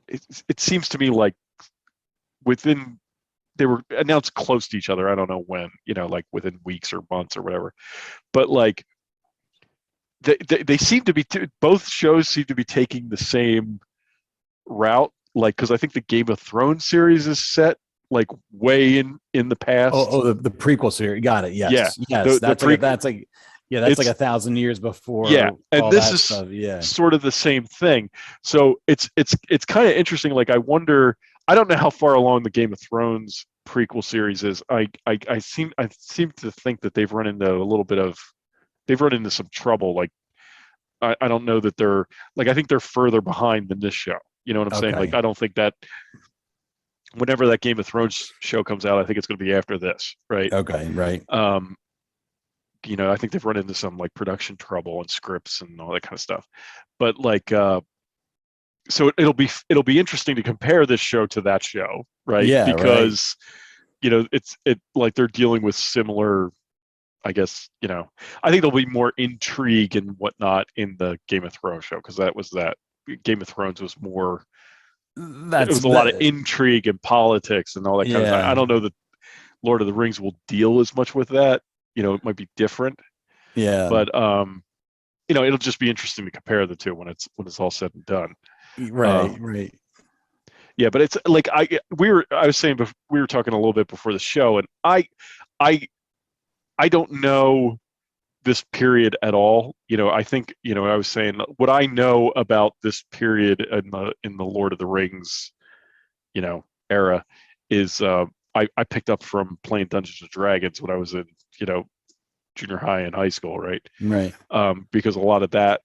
It seems to me like within they were announced close to each other. I don't know when, like within weeks or months or whatever. But like they seem to be both shows seem to be taking the same route. Like because I think the Game of Thrones series is set like way in the past. The prequel series. Got it. Yes. Yeah. Yes. That's like it's like 1,000 years before. Yeah, and all this that is stuff. Yeah. sort of the same thing. So it's kind of interesting. Like I wonder. I don't know how far along the Game of Thrones prequel series is. I seem to think that they've run into some trouble. Like I don't know that they're like I think they're further behind than this show. You know what I'm saying? Like I don't think that whenever that Game of Thrones show comes out, I think it's going to be after this, right? Okay. Right. I think they've run into some like production trouble and scripts and all that kind of stuff. But like, so it'll be interesting to compare this show to that show, right? Yeah, because it's like they're dealing with similar. I guess I think there'll be more intrigue and whatnot in the Game of Thrones show because that Game of Thrones was more. It was a lot of intrigue and politics and all that kind of stuff. I don't know that Lord of the Rings will deal as much with that. It might be different. Yeah. But it'll just be interesting to compare the two when it's all said and done. Right. Right. Yeah, but it's like I was saying we were talking a little bit before the show, and I don't know this period at all. I think I was saying what I know about this period in the Lord of the Rings, era is I picked up from playing Dungeons and Dragons when I was in junior high and high school, right? Right. Because a lot of that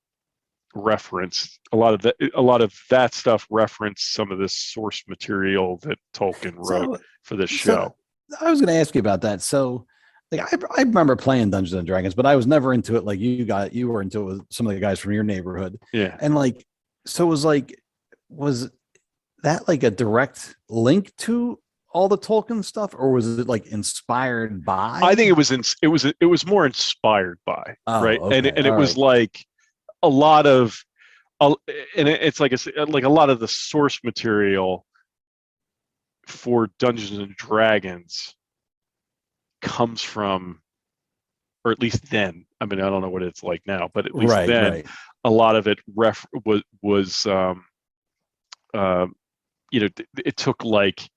stuff referenced some of this source material that Tolkien wrote for this show. I was going to ask you about that. So, like, I remember playing Dungeons and Dragons, but I was never into it like you were into it with some of the guys from your neighborhood. Yeah. And like, so it was that like a direct link to all the Tolkien stuff, or was it like inspired by? I think it was more inspired by, right? Okay. And it was like a lot of, and it's like a lot of the source material for Dungeons and Dragons comes from, or at least then. I mean, I don't know what it's like now, but at least then, a lot of it was it took like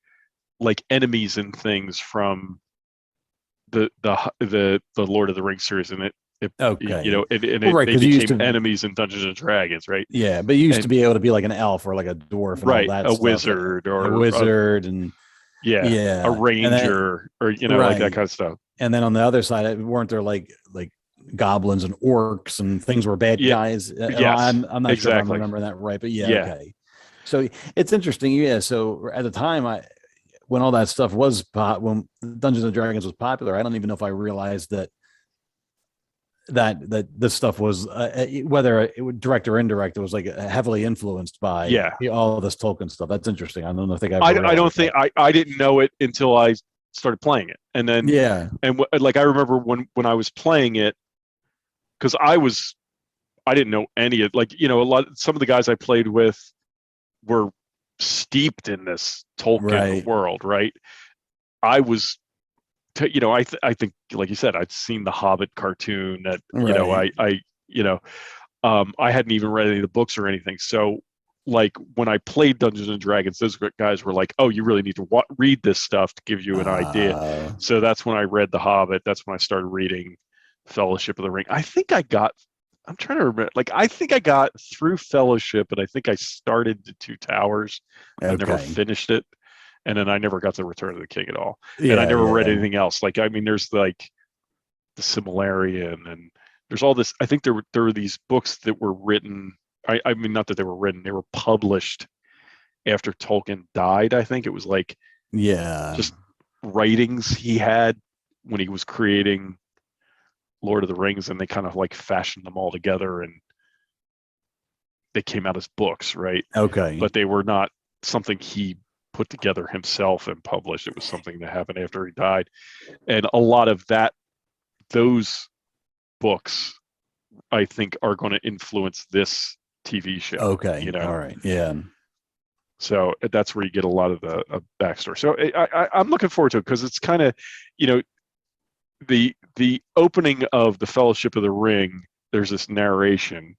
enemies and things from the Lord of the Rings series, and it became enemies in Dungeons and Dragons, right? Yeah, but you used to be able to be like an elf or like a dwarf, and right? All that a stuff. Wizard or a wizard, and a ranger, or like that kind of stuff. And then on the other side, weren't there like goblins and orcs and things were bad guys? Yes, I'm not sure if I'm remembering that right, but okay. So it's interesting. Yeah. So at the time, when all that stuff was when Dungeons and Dragons was popular, I don't even know if I realized that this stuff was whether it was direct or indirect, it was like heavily influenced by all this Tolkien stuff. That's interesting. I don't think I don't think I didn't know it until I started playing it, and then like I remember when I was playing it, because I didn't know any of some of the guys I played with were steeped in this Tolkien world, right? I was, I think, like you said, I'd seen the Hobbit cartoon. That I hadn't even read any of the books or anything. So, like when I played Dungeons and Dragons, those guys were like, "Oh, you really need to read this stuff to give you an idea." So that's when I read the Hobbit. That's when I started reading Fellowship of the Ring. I'm trying to remember. Like, I think I got through Fellowship, and I think I started the Two Towers. I never finished it, and then I never got to Return of the King at all. And I never read anything else. Like, I mean, there's like the Silmarillion, and there's all this. I think there were these books that were written. I mean, not that they were written; they were published after Tolkien died. I think it was like just writings he had when he was creating Lord of the Rings, and they kind of like fashioned them all together, and they came out as books, right? Okay. But they were not something he put together himself and published. It was something that happened after he died, and a lot of those books, I think, are going to influence this TV show. Okay. All right. Yeah. So that's where you get a lot of the backstory. So I'm looking forward to it because it's kind of, the opening of the Fellowship of the Ring. There's this narration,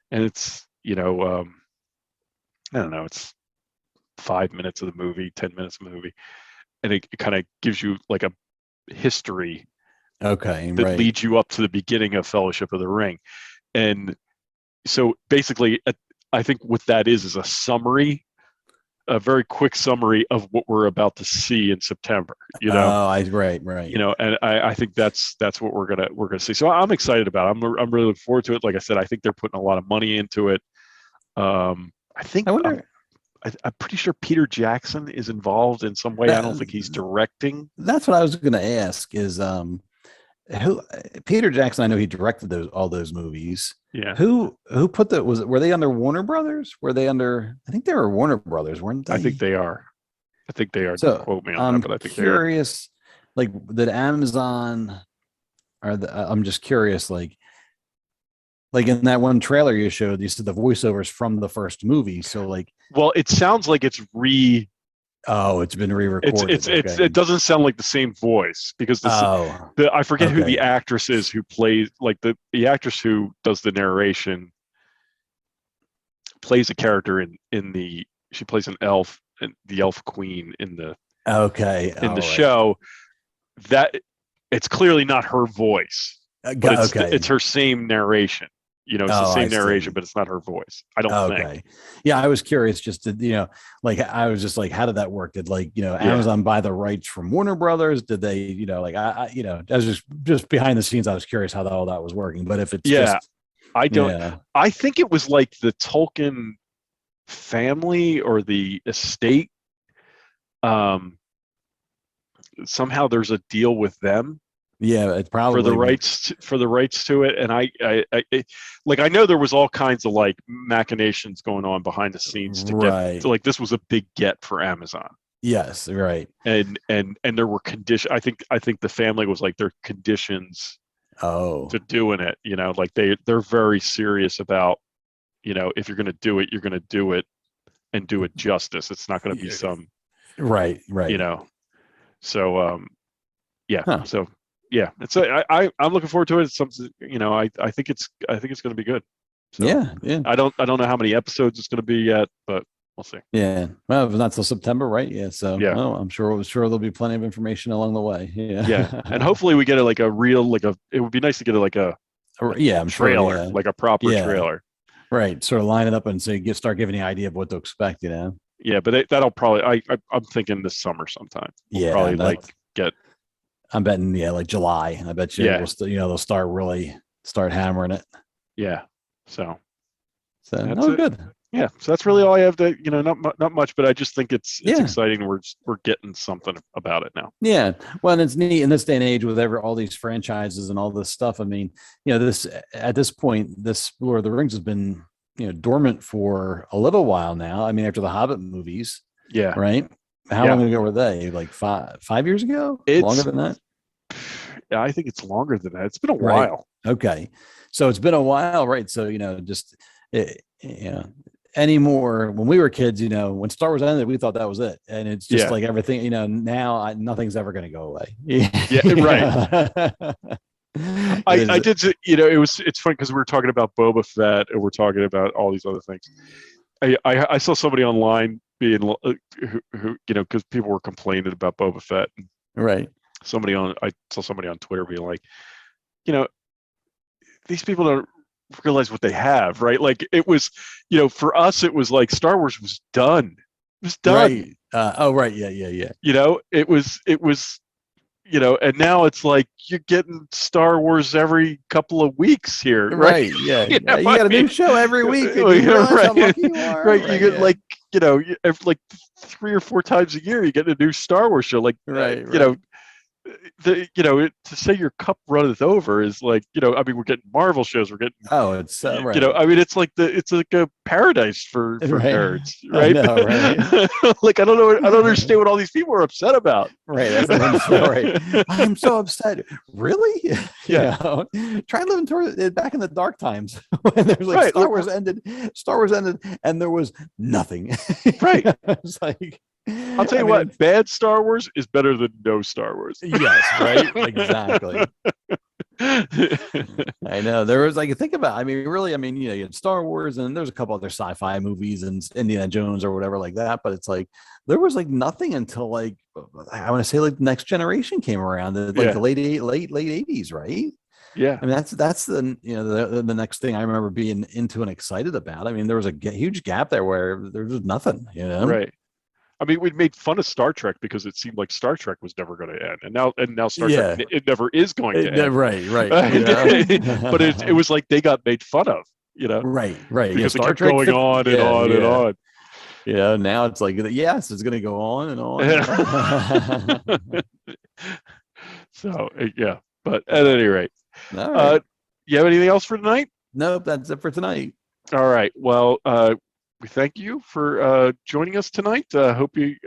and it's I don't know, it's 5 minutes of the movie, 10 minutes of the movie, and it kind of gives you like a history. Okay. That leads you up to the beginning of Fellowship of the Ring, and so basically, I think what that is a summary. A very quick summary of what we're about to see in September. Right. And I think that's what we're gonna see. So I'm excited about it. I'm really looking forward to it. Like I said, I think they're putting a lot of money into it. I wonder. I'm pretty sure Peter Jackson is involved in some way. I don't think he's directing. That's what I was going to ask. Is who Peter Jackson? I know he directed all those movies. Yeah. Who put were they under Warner Brothers? Were they under? I think they were Warner Brothers, weren't they? I think they are. So don't quote me on that, but I think curious, like, did Amazon I'm just curious, like in that one trailer you showed, you said the voiceovers from the first movie. So like, well, it sounds like it's it's been re-recorded. It doesn't sound like the same voice because I forget who the actress is who plays, like, the actress who does the narration plays a character she plays an elf, and the elf queen in the show. That it's clearly not her voice, but it's her same narration. It's the same narration, but it's not her voice. I don't think. Yeah, I was curious just to, I was just like, how did that work? Did Amazon buy the rights from Warner Brothers? Did they, I was just behind the scenes. I was curious how all that was working. But if it's I think it was like the Tolkien family or the estate. Somehow there's a deal with them. Yeah, it's probably for the rights to it, and I know there was all kinds of like machinations going on behind the scenes to get like this was a big get for Amazon. Yes, right. And there were conditions. I think the family was like, there are conditions to doing it. Like they're very serious about, if you're going to do it, you're going to do it and do it justice. It's not going to be some right. So so. Yeah, I'm looking forward to it. It's something, I think it's going to be good. So, yeah. I don't know how many episodes it's going to be yet, but we'll see. Yeah, well, not till September, right? Yeah, so yeah, I'm sure there'll be plenty of information along the way. Yeah, and hopefully we get a real it would be nice to get I'm trailer, sure, like a proper trailer. Right, sort of line it up and start giving the idea of what to expect. Yeah, but that'll probably I'm thinking this summer sometime. We'll probably get. I'm betting, like July. I bet you they'll start hammering it. Yeah. So that's good. Yeah. So that's really all I have to, not much, but I just think it's exciting. We're getting something about it now. Yeah. Well, and it's neat in this day and age with all these franchises and all this stuff. I mean, this at this point, this Lord of the Rings has been, dormant for a little while now. I mean, after the Hobbit movies. Yeah. Right. How long ago were they? Like 5 years ago? Longer than that? Yeah, I think it's longer than that. It's been a while. Okay. So it's been a while, right? So, anymore, when we were kids, when Star Wars ended, we thought that was it. And it's just like everything, now nothing's ever going to go away. Yeah, right. I did, it's funny because we were talking about Boba Fett and we're talking about all these other things. I saw somebody online being who because people were complaining about Boba Fett. Right. I saw somebody on Twitter being like, these people don't realize what they have, right? Like it was, for us, it was like Star Wars was done. It was done. Right. Right. Yeah. It was, and now it's like you're getting Star Wars every couple of weeks here, right? Yeah. You got a new show every week. Right. You get like, like 3 or 4 times a year, you get a new Star Wars show. Like, to say your cup runneth over is like, I mean, we're getting Marvel shows, we're getting, Oh, it's right. I mean, it's like a paradise for Right. nerds, I right? know, right? Like, I don't understand what all these people are upset about. Right. That's the one story. I'm so upset. Really? Yeah. Try living toward it back in the dark times when there's like Right. Star Wars ended, and there was nothing. Right. It's like, I'll tell you what, bad Star Wars is better than no Star Wars. Yes, right? Exactly. I know. There was like, think about, I mean, really, I mean, you had Star Wars and there's a couple other sci-fi movies and Indiana Jones or whatever like that, but it's like there was like nothing until like I want to say like the Next Generation came around, like the late 80s, right? Yeah. I mean, that's the the next thing I remember being into and excited about. I mean, there was a huge gap there where there was nothing, Right. I mean, we made fun of Star Trek because it seemed like Star Trek was never going to end, and now Star Trek, it never is going to end. Right. But it was like they got made fun of, Right. because Star it kept Trek going on and on and on. Yeah, now it's like, yes, it's going to go on and on. And on. So yeah, but at any rate, all right. You have anything else for tonight? Nope, that's it for tonight. All right. Well, we thank you for joining us tonight. Hope you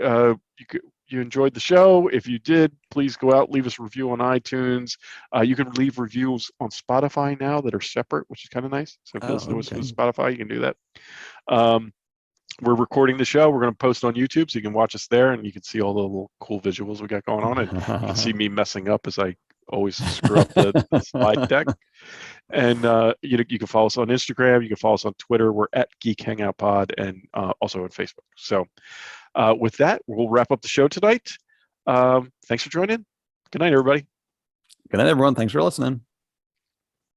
enjoyed the show. If you did, please go out, leave us a review on iTunes. You can leave reviews on Spotify now that are separate, which is kind of nice. So if you listen to us on Spotify, you can do that. We're recording the show. We're going to post on YouTube, so you can watch us there, and you can see all the little cool visuals we got going on. And you can see me messing up as I always screw up the slide deck. And you can follow us on Instagram. You can follow us on Twitter. We're at Geek Hangout Pod, and also on Facebook. So with that, we'll wrap up the show tonight. Thanks for joining. Good night, everybody. Good night, everyone. Thanks for listening.